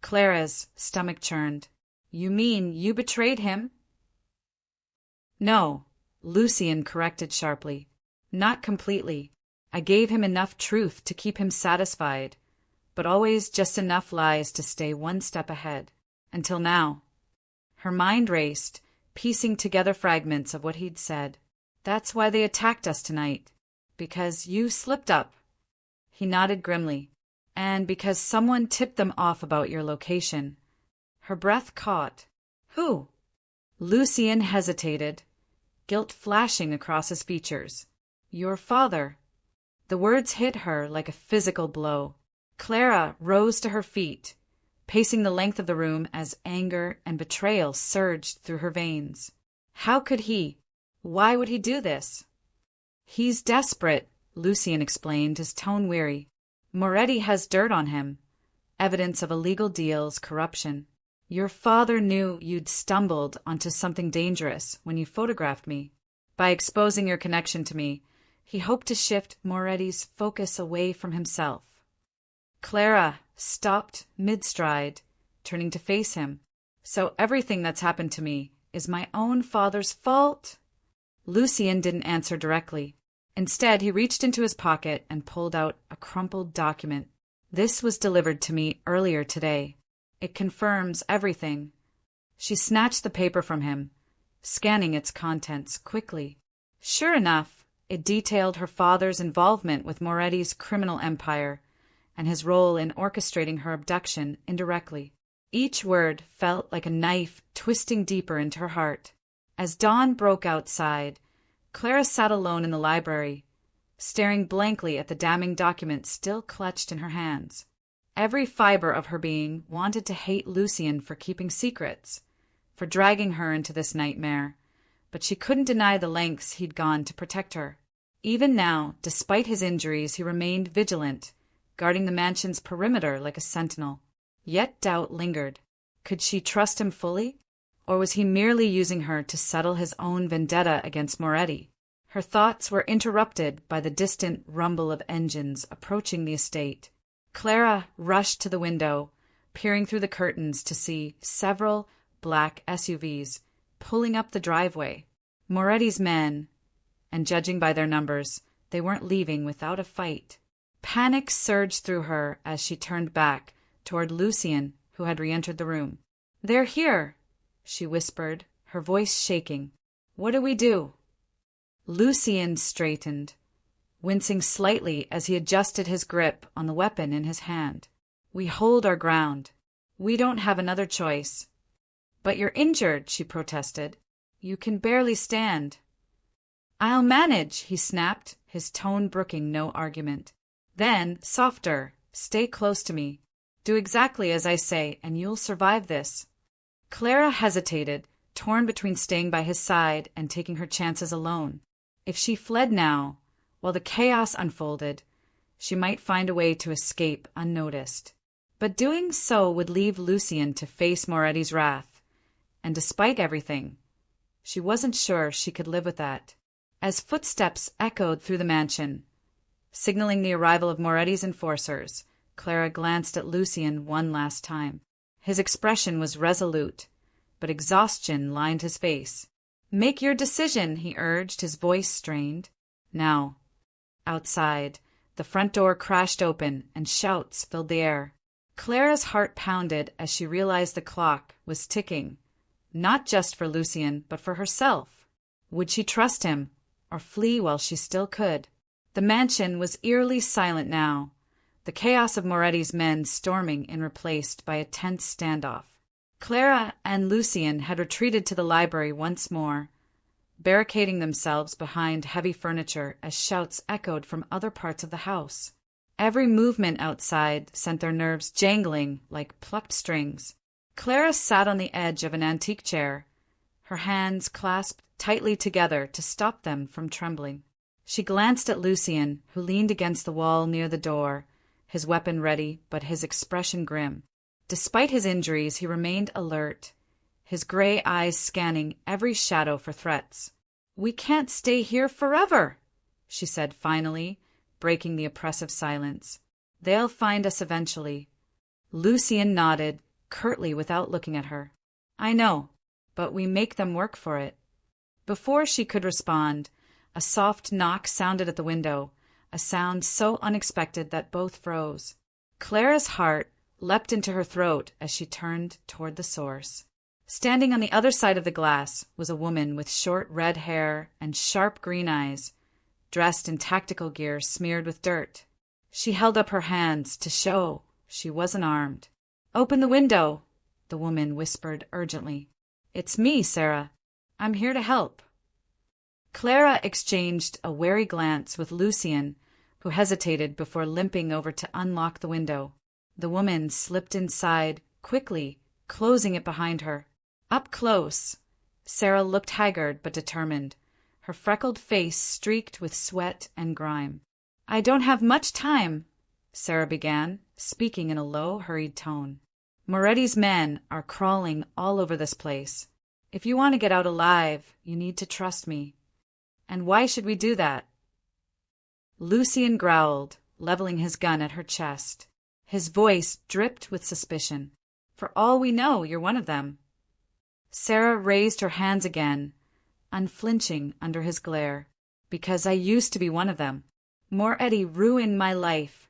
Clara's stomach churned. "You mean you betrayed him?" "No," Lucien corrected sharply. "Not completely. I gave him enough truth to keep him satisfied, but always just enough lies to stay one step ahead. Until now." Her mind raced, piecing together fragments of what he'd said. "That's why they attacked us tonight. Because you slipped up." He nodded grimly. "And because someone tipped them off about your location." Her breath caught. "Who?" Lucien hesitated, guilt flashing across his features. "Your father." The words hit her like a physical blow. Clara rose to her feet, pacing the length of the room as anger and betrayal surged through her veins. How could he? Why would he do this? "He's desperate," Lucien explained, his tone weary. "Moretti has dirt on him, evidence of illegal deals, corruption. Your father knew you'd stumbled onto something dangerous when you photographed me. By exposing your connection to me, he hoped to shift Moretti's focus away from himself." Clara stopped mid-stride, turning to face him. "So everything that's happened to me is my own father's fault?" Lucien didn't answer directly. Instead, he reached into his pocket and pulled out a crumpled document. "This was delivered to me earlier today. It confirms everything." She snatched the paper from him, scanning its contents quickly. Sure enough, it detailed her father's involvement with Moretti's criminal empire and his role in orchestrating her abduction indirectly. Each word felt like a knife twisting deeper into her heart. As dawn broke outside, Clara sat alone in the library, staring blankly at the damning document still clutched in her hands. Every fiber of her being wanted to hate Lucien for keeping secrets, for dragging her into this nightmare, but she couldn't deny the lengths he'd gone to protect her. Even now, despite his injuries, he remained vigilant, guarding the mansion's perimeter like a sentinel. Yet doubt lingered. Could she trust him fully? Or was he merely using her to settle his own vendetta against Moretti? Her thoughts were interrupted by the distant rumble of engines approaching the estate. Clara rushed to the window, peering through the curtains to see several black SUVs pulling up the driveway. Moretti's men, and judging by their numbers, they weren't leaving without a fight. Panic surged through her as she turned back toward Lucien, who had re-entered the room. "They're here," she whispered, her voice shaking. "What do we do?" Lucien straightened, wincing slightly as he adjusted his grip on the weapon in his hand. "We hold our ground. We don't have another choice." "But you're injured," she protested. "You can barely stand." "I'll manage," he snapped, his tone brooking no argument. Then, softer, "Stay close to me. Do exactly as I say, and you'll survive this." Clara hesitated, torn between staying by his side and taking her chances alone. If she fled now, while the chaos unfolded, she might find a way to escape unnoticed. But doing so would leave Lucien to face Moretti's wrath, and despite everything, she wasn't sure she could live with that. As footsteps echoed through the mansion, signaling the arrival of Moretti's enforcers, Clara glanced at Lucien one last time. His expression was resolute, but exhaustion lined his face. "Make your decision," he urged, his voice strained. Now, outside, the front door crashed open and shouts filled the air. Clara's heart pounded as she realized the clock was ticking, not just for Lucien, but for herself. Would she trust him, or flee while she still could? The mansion was eerily silent now, the chaos of Moretti's men storming in replaced by a tense standoff. Clara and Lucien had retreated to the library once more, barricading themselves behind heavy furniture as shouts echoed from other parts of the house. Every movement outside sent their nerves jangling like plucked strings. Clara sat on the edge of an antique chair, her hands clasped tightly together to stop them from trembling. She glanced at Lucien, who leaned against the wall near the door, his weapon ready, but his expression grim. Despite his injuries, he remained alert, his gray eyes scanning every shadow for threats. "We can't stay here forever," she said finally, breaking the oppressive silence. "They'll find us eventually." Lucien nodded, curtly without looking at her. "I know, but we make them work for it." Before she could respond, a soft knock sounded at the window, a sound so unexpected that both froze. Clara's heart leapt into her throat as she turned toward the source. Standing on the other side of the glass was a woman with short red hair and sharp green eyes, dressed in tactical gear smeared with dirt. She held up her hands to show she wasn't armed. "Open the window," the woman whispered urgently. "It's me, Sarah. I'm here to help." Clara exchanged a wary glance with Lucien, who hesitated before limping over to unlock the window. The woman slipped inside quickly, closing it behind her. Up close, Sarah looked haggard but determined, her freckled face streaked with sweat and grime. "I don't have much time," Sarah began, speaking in a low, hurried tone. "Moretti's men are crawling all over this place. If you want to get out alive, you need to trust me. And why should we do that?" Lucien growled, leveling his gun at her chest. His voice dripped with suspicion. "For all we know, you're one of them." Sarah raised her hands again, unflinching under his glare. "Because I used to be one of them. Moretti ruined my life,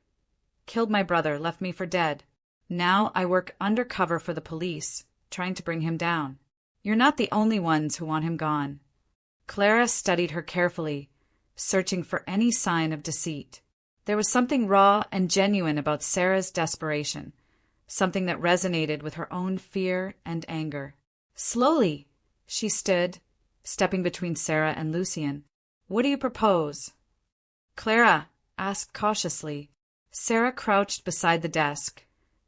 killed my brother, left me for dead. Now I work undercover for the police, trying to bring him down. You're not the only ones who want him gone." Clara studied her carefully, searching for any sign of deceit. There was something raw and genuine about Sarah's desperation, something that resonated with her own fear and anger. Slowly, she stood, stepping between Sarah and Lucien. "What do you propose?" Clara asked cautiously. Sarah crouched beside the desk,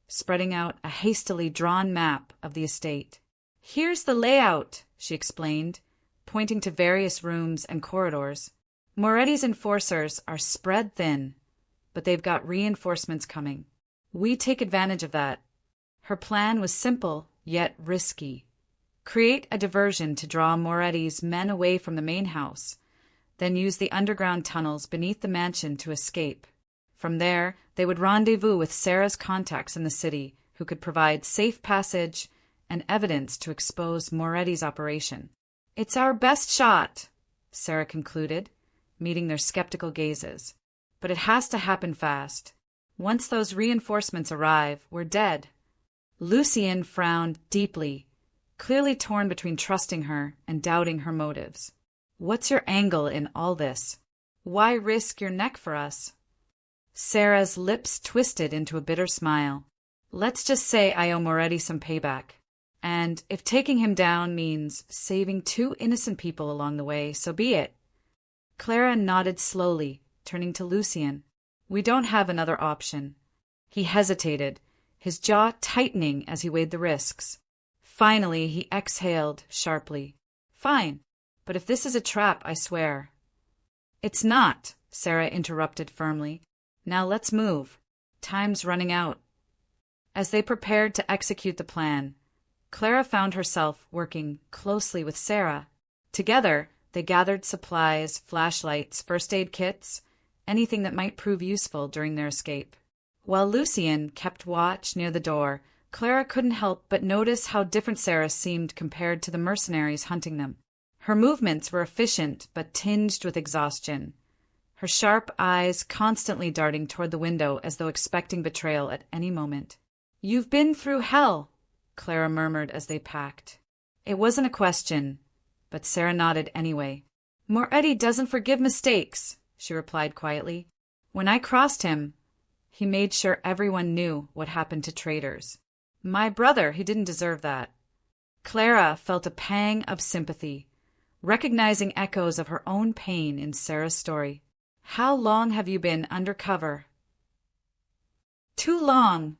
spreading out a hastily drawn map of the estate. "Here's the layout," she explained, pointing to various rooms and corridors. "Moretti's enforcers are spread thin, but they've got reinforcements coming. We take advantage of that." Her plan was simple, yet risky. Create a diversion to draw Moretti's men away from the main house, then use the underground tunnels beneath the mansion to escape. From there, they would rendezvous with Sarah's contacts in the city, who could provide safe passage and evidence to expose Moretti's operation. "It's our best shot," Sarah concluded, meeting their skeptical gazes. "But it has to happen fast. Once those reinforcements arrive, we're dead." Lucien frowned deeply, clearly torn between trusting her and doubting her motives. "What's your angle in all this? Why risk your neck for us?" Sarah's lips twisted into a bitter smile. "Let's just say I owe Moretti some payback. And if taking him down means saving 2 innocent people along the way, so be it." Clara nodded slowly, turning to Lucien. "We don't have another option." He hesitated, his jaw tightening as he weighed the risks. Finally, he exhaled sharply. "Fine, but if this is a trap, I swear." "It's not," Sarah interrupted firmly. "Now let's move. Time's running out." As they prepared to execute the plan, Clara found herself working closely with Sarah. Together, they gathered supplies, flashlights, first aid kits, anything that might prove useful during their escape. While Lucien kept watch near the door, Clara couldn't help but notice how different Sarah seemed compared to the mercenaries hunting them. Her movements were efficient but tinged with exhaustion, her sharp eyes constantly darting toward the window as though expecting betrayal at any moment. "You've been through hell," Clara murmured as they packed. It wasn't a question, but Sarah nodded anyway. "Moretti doesn't forgive mistakes," she replied quietly. "When I crossed him, he made sure everyone knew what happened to traitors. My brother, he didn't deserve that." Clara felt a pang of sympathy, recognizing echoes of her own pain in Sarah's story. "How long have you been undercover?" "Too long,"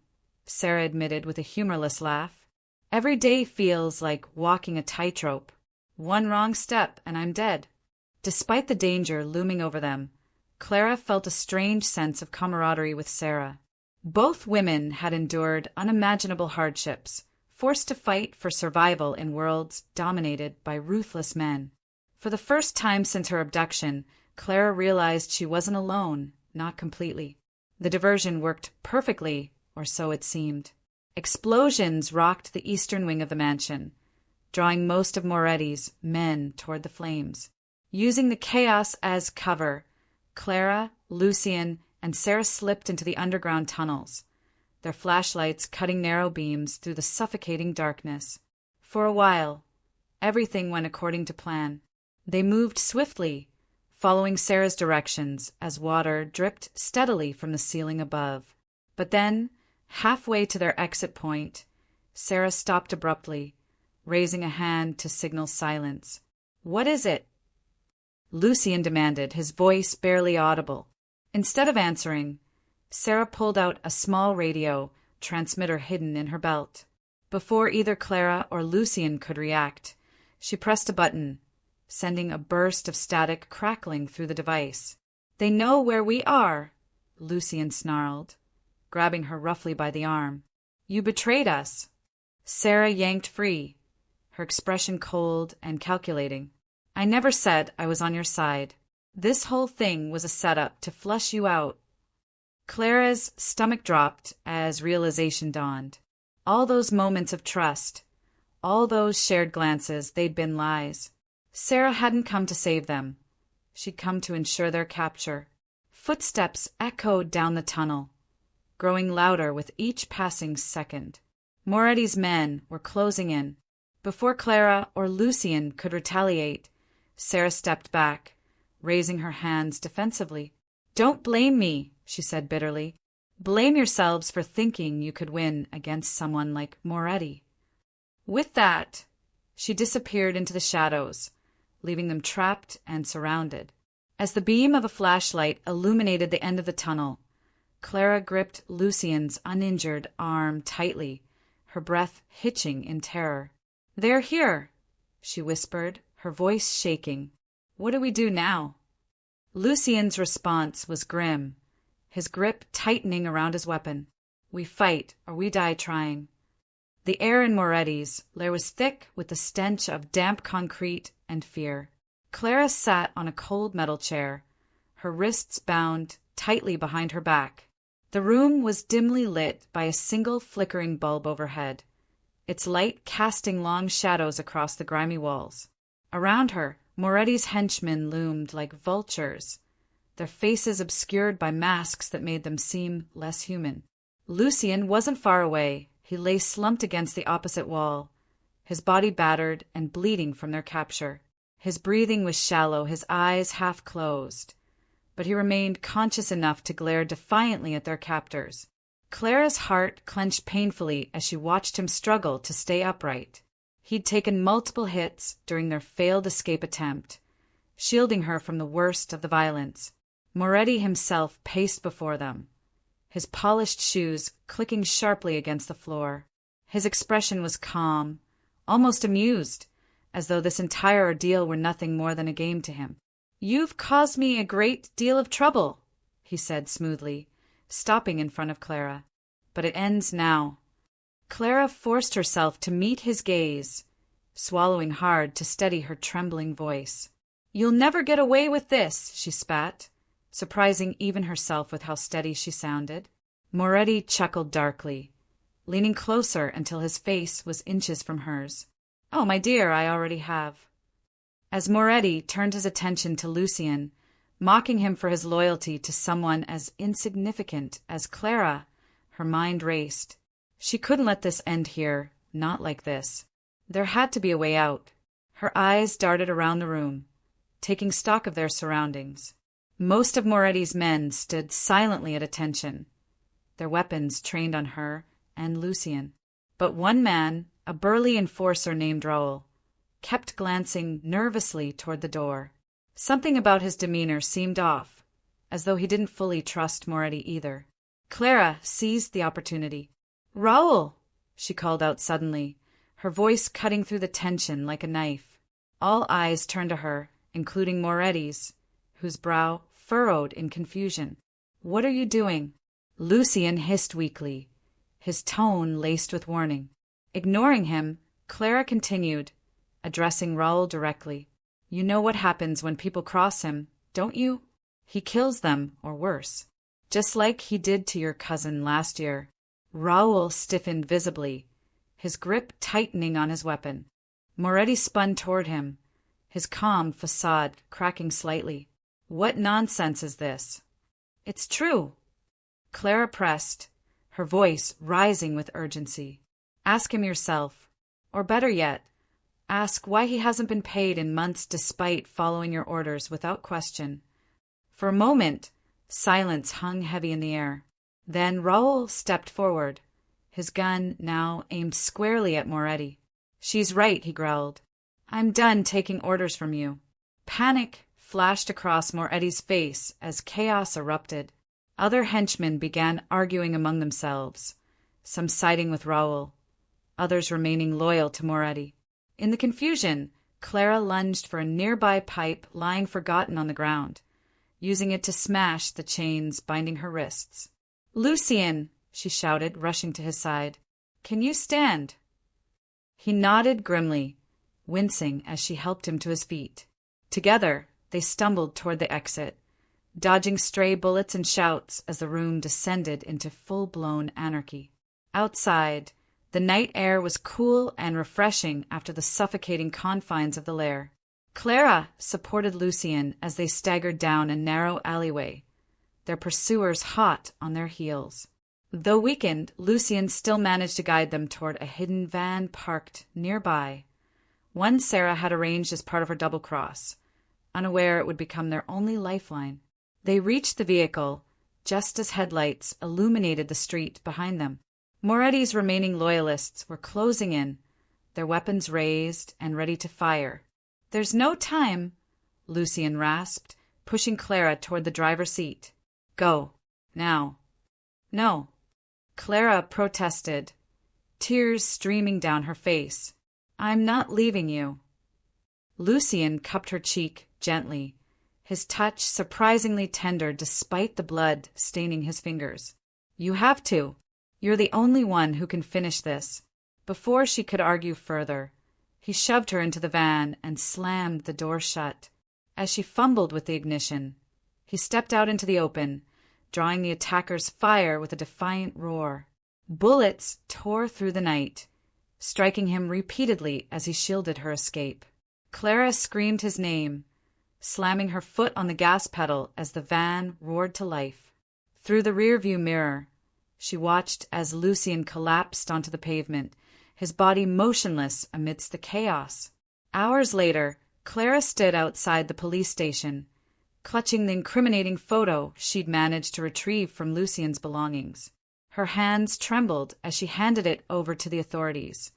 Sarah admitted with a humorless laugh. "Every day feels like walking a tightrope. One wrong step and I'm dead." Despite the danger looming over them, Clara felt a strange sense of camaraderie with Sarah. Both women had endured unimaginable hardships, forced to fight for survival in worlds dominated by ruthless men. For the first time since her abduction, Clara realized she wasn't alone, not completely. The diversion worked perfectly, or so it seemed. Explosions rocked the eastern wing of the mansion, drawing most of Moretti's men toward the flames. Using the chaos as cover, Clara, Lucien, and Sarah slipped into the underground tunnels, their flashlights cutting narrow beams through the suffocating darkness. For a while, everything went according to plan. They moved swiftly, following Sarah's directions as water dripped steadily from the ceiling above. But then, halfway to their exit point, Sarah stopped abruptly, raising a hand to signal silence. "What is it?" Lucien demanded, his voice barely audible. Instead of answering, Sarah pulled out a small radio transmitter hidden in her belt. Before either Clara or Lucien could react, she pressed a button, sending a burst of static crackling through the device. "They know where we are," Lucien snarled, grabbing her roughly by the arm. "You betrayed us." Sarah yanked free, her expression cold and calculating. "I never said I was on your side. This whole thing was a setup to flush you out." Clara's stomach dropped as realization dawned. All those moments of trust, all those shared glances, they'd been lies. Sarah hadn't come to save them. She'd come to ensure their capture. Footsteps echoed down the tunnel, growing louder with each passing second. Moretti's men were closing in. Before Clara or Lucien could retaliate, Sarah stepped back, raising her hands defensively. Don't blame me, she said bitterly. Blame yourselves for thinking you could win against someone like Moretti. With that, she disappeared into the shadows, leaving them trapped and surrounded. As the beam of a flashlight illuminated the end of the tunnel, Clara gripped Lucien's uninjured arm tightly, her breath hitching in terror. "They're here," she whispered, her voice shaking. "What do we do now?" Lucien's response was grim, his grip tightening around his weapon. "We fight, or we die trying." The air in Moretti's lair was thick with the stench of damp concrete and fear. Clara sat on a cold metal chair, her wrists bound tightly behind her back. The room was dimly lit by a single flickering bulb overhead, its light casting long shadows across the grimy walls. Around her, Moretti's henchmen loomed like vultures, their faces obscured by masks that made them seem less human. Lucien wasn't far away. He lay slumped against the opposite wall, his body battered and bleeding from their capture. His breathing was shallow, his eyes half closed, but he remained conscious enough to glare defiantly at their captors. Clara's heart clenched painfully as she watched him struggle to stay upright. He'd taken multiple hits during their failed escape attempt, shielding her from the worst of the violence. Moretti himself paced before them, his polished shoes clicking sharply against the floor. His expression was calm, almost amused, as though this entire ordeal were nothing more than a game to him. "You've caused me a great deal of trouble," he said smoothly, stopping in front of Clara. "But it ends now." Clara forced herself to meet his gaze, swallowing hard to steady her trembling voice. "You'll never get away with this," she spat, surprising even herself with how steady she sounded. Moretti chuckled darkly, leaning closer until his face was inches from hers. "Oh, my dear, I already have." As Moretti turned his attention to Lucien, mocking him for his loyalty to someone as insignificant as Clara, her mind raced. She couldn't let this end here, not like this. There had to be a way out. Her eyes darted around the room, taking stock of their surroundings. Most of Moretti's men stood silently at attention, their weapons trained on her and Lucien. But one man, a burly enforcer named Raoul, kept glancing nervously toward the door. Something about his demeanor seemed off, as though he didn't fully trust Moretti either. Clara seized the opportunity. "Raoul!" she called out suddenly, her voice cutting through the tension like a knife. All eyes turned to her, including Moretti's, whose brow furrowed in confusion. "What are you doing?" Lucien hissed weakly, his tone laced with warning. Ignoring him, Clara continued, addressing Raoul directly. "You know what happens when people cross him, don't you? He kills them, or worse. Just like he did to your cousin last year." Raoul stiffened visibly, his grip tightening on his weapon. Moretti spun toward him, his calm facade cracking slightly. "What nonsense is this?" "It's true." Clara pressed, her voice rising with urgency. "Ask him yourself. Or better yet, ask why he hasn't been paid in months despite following your orders without question." For a moment, silence hung heavy in the air. Then Raoul stepped forward, his gun now aimed squarely at Moretti. "She's right," he growled. "I'm done taking orders from you." Panic flashed across Moretti's face as chaos erupted. Other henchmen began arguing among themselves, some siding with Raoul, others remaining loyal to Moretti. In the confusion, Clara lunged for a nearby pipe lying forgotten on the ground, using it to smash the chains binding her wrists. "Lucien!" she shouted, rushing to his side. "Can you stand?" He nodded grimly, wincing as she helped him to his feet. Together, they stumbled toward the exit, dodging stray bullets and shouts as the room descended into full-blown anarchy. Outside, the night air was cool and refreshing after the suffocating confines of the lair. Clara supported Lucien as they staggered down a narrow alleyway, their pursuers hot on their heels. Though weakened, Lucien still managed to guide them toward a hidden van parked nearby, one Sarah had arranged as part of her double cross, unaware it would become their only lifeline. They reached the vehicle just as headlights illuminated the street behind them. Moretti's remaining loyalists were closing in, their weapons raised and ready to fire. "There's no time," Lucien rasped, pushing Clara toward the driver's seat. "Go. Now." "No," Clara protested, tears streaming down her face. "I'm not leaving you." Lucien cupped her cheek gently, his touch surprisingly tender despite the blood staining his fingers. "You have to. You're the only one who can finish this." Before she could argue further, he shoved her into the van and slammed the door shut. As she fumbled with the ignition, he stepped out into the open, drawing the attacker's fire with a defiant roar. Bullets tore through the night, striking him repeatedly as he shielded her escape. Clara screamed his name, slamming her foot on the gas pedal as the van roared to life. Through the rearview mirror, she watched as Lucien collapsed onto the pavement, his body motionless amidst the chaos. Hours later, Clara stood outside the police station, clutching the incriminating photo she'd managed to retrieve from Lucien's belongings. Her hands trembled as she handed it over to the authorities,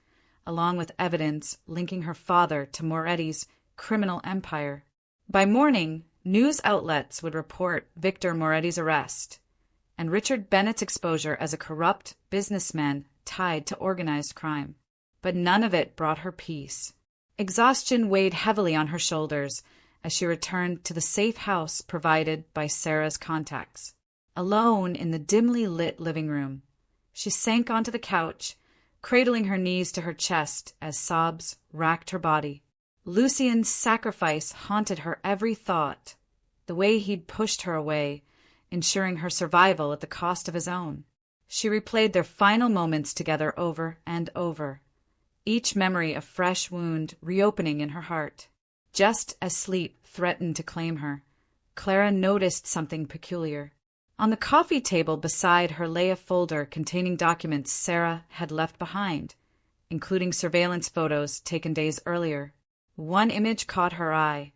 along with evidence linking her father to Moretti's criminal empire. By morning, news outlets would report Victor Moretti's arrest and Richard Bennett's exposure as a corrupt businessman tied to organized crime. But none of it brought her peace. Exhaustion weighed heavily on her shoulders as she returned to the safe house provided by Sarah's contacts. Alone in the dimly lit living room, she sank onto the couch, cradling her knees to her chest as sobs racked her body. Lucien's sacrifice haunted her every thought, the way he'd pushed her away, ensuring her survival at the cost of his own. She replayed their final moments together over and over, each memory a fresh wound reopening in her heart. Just as sleep threatened to claim her, Clara noticed something peculiar. On the coffee table beside her lay a folder containing documents Sarah had left behind, including surveillance photos taken days earlier. One image caught her eye,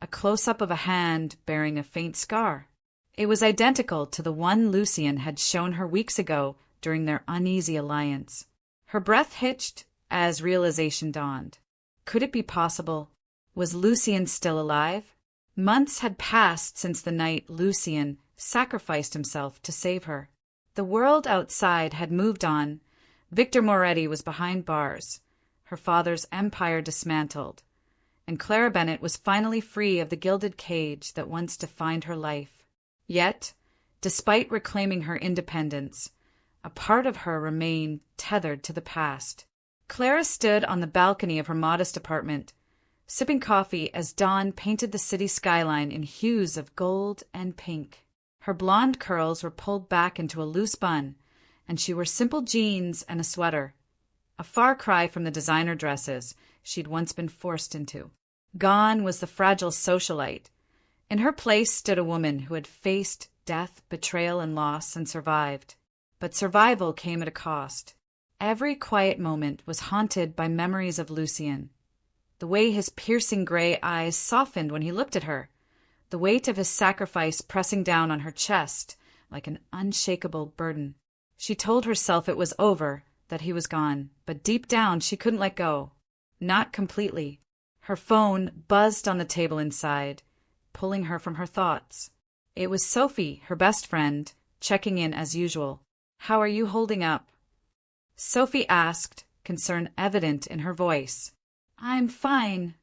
a close-up of a hand bearing a faint scar. It was identical to the one Lucien had shown her weeks ago during their uneasy alliance. Her breath hitched as realization dawned. Could it be possible? Was Lucien still alive? Months had passed since the night Lucien sacrificed himself to save her. The world outside had moved on. Victor Moretti was behind bars, her father's empire dismantled, and Clara Bennett was finally free of the gilded cage that once defined her life. Yet, despite reclaiming her independence, a part of her remained tethered to the past. Clara stood on the balcony of her modest apartment, sipping coffee as dawn painted the city skyline in hues of gold and pink. Her blonde curls were pulled back into a loose bun, and she wore simple jeans and a sweater, a far cry from the designer dresses she'd once been forced into. Gone was the fragile socialite. In her place stood a woman who had faced death, betrayal, and loss and survived. But survival came at a cost. Every quiet moment was haunted by memories of Lucien. The way his piercing gray eyes softened when he looked at her, the weight of his sacrifice pressing down on her chest like an unshakable burden. She told herself it was over, that he was gone, but deep down she couldn't let go. Not completely. Her phone buzzed on the table inside, pulling her from her thoughts. It was Sophie, her best friend, checking in as usual. "How are you holding up?" Sophie asked, concern evident in her voice. "I'm fine,"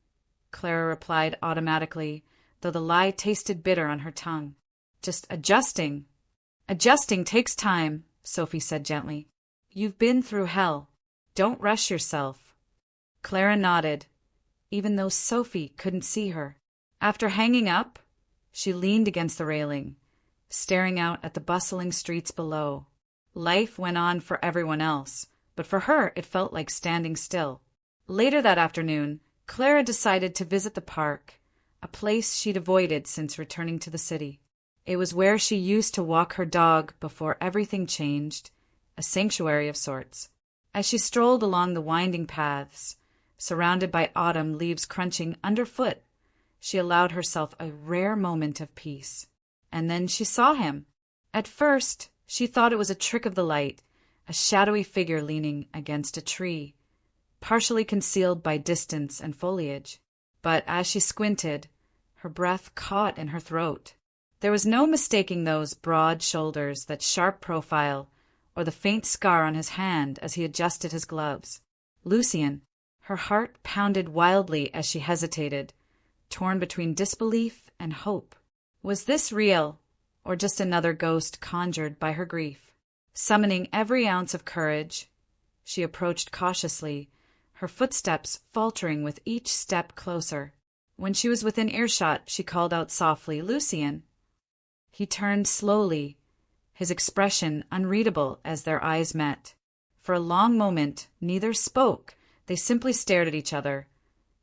Clara replied automatically, though the lie tasted bitter on her tongue. "Just adjusting." "Adjusting takes time," Sophie said gently. "You've been through hell. Don't rush yourself." Clara nodded, even though Sophie couldn't see her. After hanging up, she leaned against the railing, staring out at the bustling streets below. Life went on for everyone else, but for her it felt like standing still. Later that afternoon, Clara decided to visit the park, a place she'd avoided since returning to the city. It was where she used to walk her dog before everything changed, a sanctuary of sorts. As she strolled along the winding paths, surrounded by autumn leaves crunching underfoot, she allowed herself a rare moment of peace. and then she saw him. At first, she thought it was a trick of the light, a shadowy figure leaning against a tree, partially concealed by distance and foliage. But as she squinted, her breath caught in her throat. There was no mistaking those broad shoulders, that sharp profile, or the faint scar on his hand as he adjusted his gloves. Lucien. Her heart pounded wildly as she hesitated, torn between disbelief and hope. Was this real, or just another ghost conjured by her grief? Summoning every ounce of courage, she approached cautiously, her footsteps faltering with each step closer. When she was within earshot, she called out softly, "Lucien." He turned slowly, his expression unreadable as their eyes met. For a long moment, neither spoke. They simply stared at each other,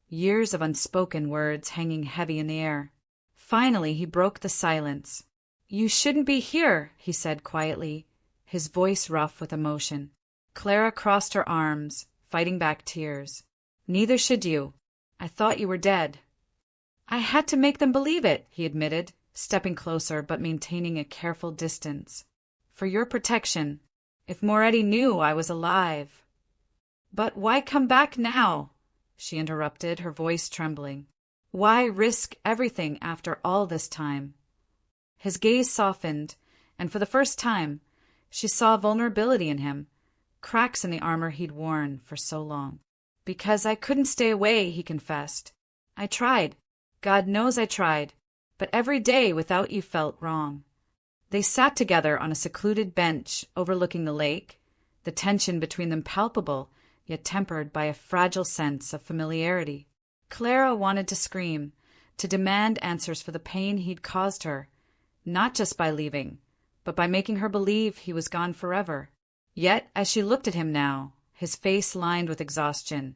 years of unspoken words hanging heavy in the air. Finally, he broke the silence. "You shouldn't be here," he said quietly, his voice rough with emotion. Clara crossed her arms, fighting back tears. "Neither should you. I thought you were dead." "I had to make them believe it," he admitted, stepping closer but maintaining a careful distance. "For your protection. If Moretti knew I was alive—" "But why come back now?" she interrupted, her voice trembling. "Why risk everything after all this time?" His gaze softened, and for the first time, she saw vulnerability in him, cracks in the armor he'd worn for so long. "Because I couldn't stay away," he confessed. "I tried. God knows I tried. But every day without you felt wrong." They sat together on a secluded bench overlooking the lake, the tension between them palpable, yet tempered by a fragile sense of familiarity. Clara wanted to scream, to demand answers for the pain he'd caused her, not just by leaving, but by making her believe he was gone forever. Yet, as she looked at him now, his face lined with exhaustion,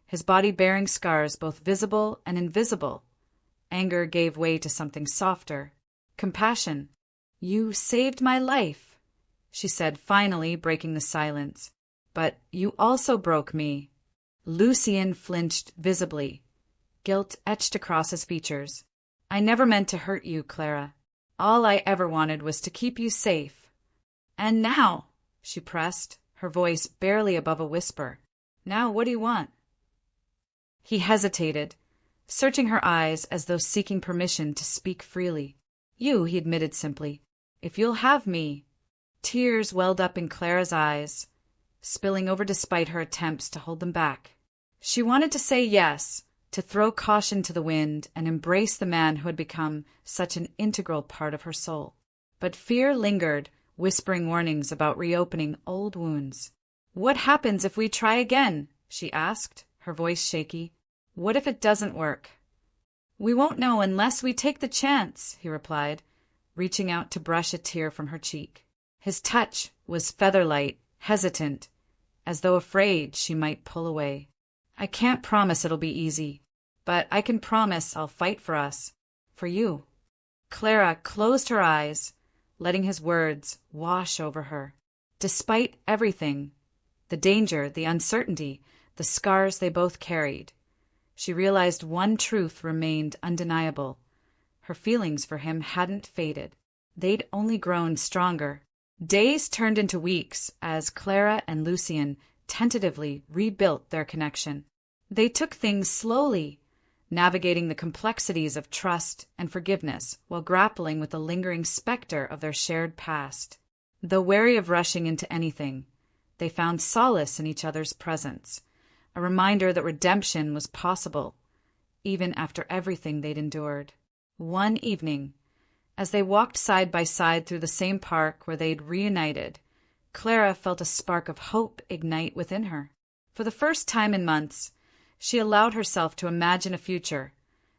his body bearing scars both visible and invisible, anger gave way to something softer, compassion. "You saved my life," she said, finally breaking the silence. "But you also broke me." Lucien flinched visibly, guilt etched across his features. "I never meant to hurt you, Clara. All I ever wanted was to keep you safe." "And now," she pressed, her voice barely above a whisper, "now what do you want?" He hesitated, searching her eyes as though seeking permission to speak freely. "You," he admitted simply, "if you'll have me." Tears welled up in Clara's eyes, spilling over despite her attempts to hold them back. She wanted to say yes, to throw caution to the wind and embrace the man who had become such an integral part of her soul. But fear lingered, whispering warnings about reopening old wounds. "What happens if we try again?" she asked, her voice shaky. "What if it doesn't work?" "We won't know unless we take the chance," he replied, reaching out to brush a tear from her cheek. His touch was feather-light, hesitant, as though afraid she might pull away. "I can't promise it'll be easy, but I can promise I'll fight for us, for you." Clara closed her eyes, letting his words wash over her. Despite everything, the danger, the uncertainty, the scars they both carried, she realized one truth remained undeniable. Her feelings for him hadn't faded. They'd only grown stronger. Days turned into weeks as Clara and Lucien tentatively rebuilt their connection. They took things slowly, navigating the complexities of trust and forgiveness while grappling with the lingering specter of their shared past. Though wary of rushing into anything, they found solace in each other's presence, a reminder that redemption was possible, even after everything they'd endured. One evening, as they walked side by side through the same park where they'd reunited, Clara felt a spark of hope ignite within her. For the first time in months, she allowed herself to imagine a future,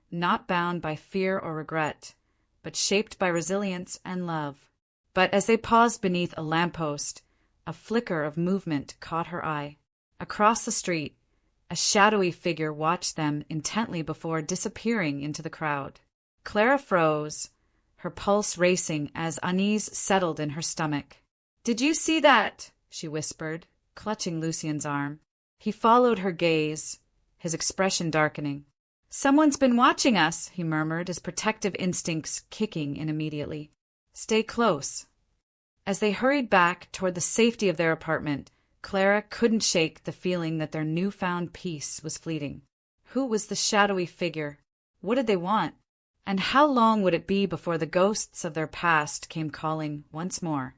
not bound by fear or regret, but shaped by resilience and love. But as they paused beneath a lamppost, a flicker of movement caught her eye. Across the street, a shadowy figure watched them intently before disappearing into the crowd. Clara froze, her pulse racing as unease settled in her stomach. "Did you see that?" she whispered, clutching Lucien's arm. He followed her gaze, his expression darkening. "Someone's been watching us," he murmured, his protective instincts kicking in immediately. Stay close." As they hurried back toward the safety of their apartment, Clara couldn't shake the feeling that their newfound peace was fleeting. Who was the shadowy figure? What did they want? And how long would it be before the ghosts of their past came calling once more?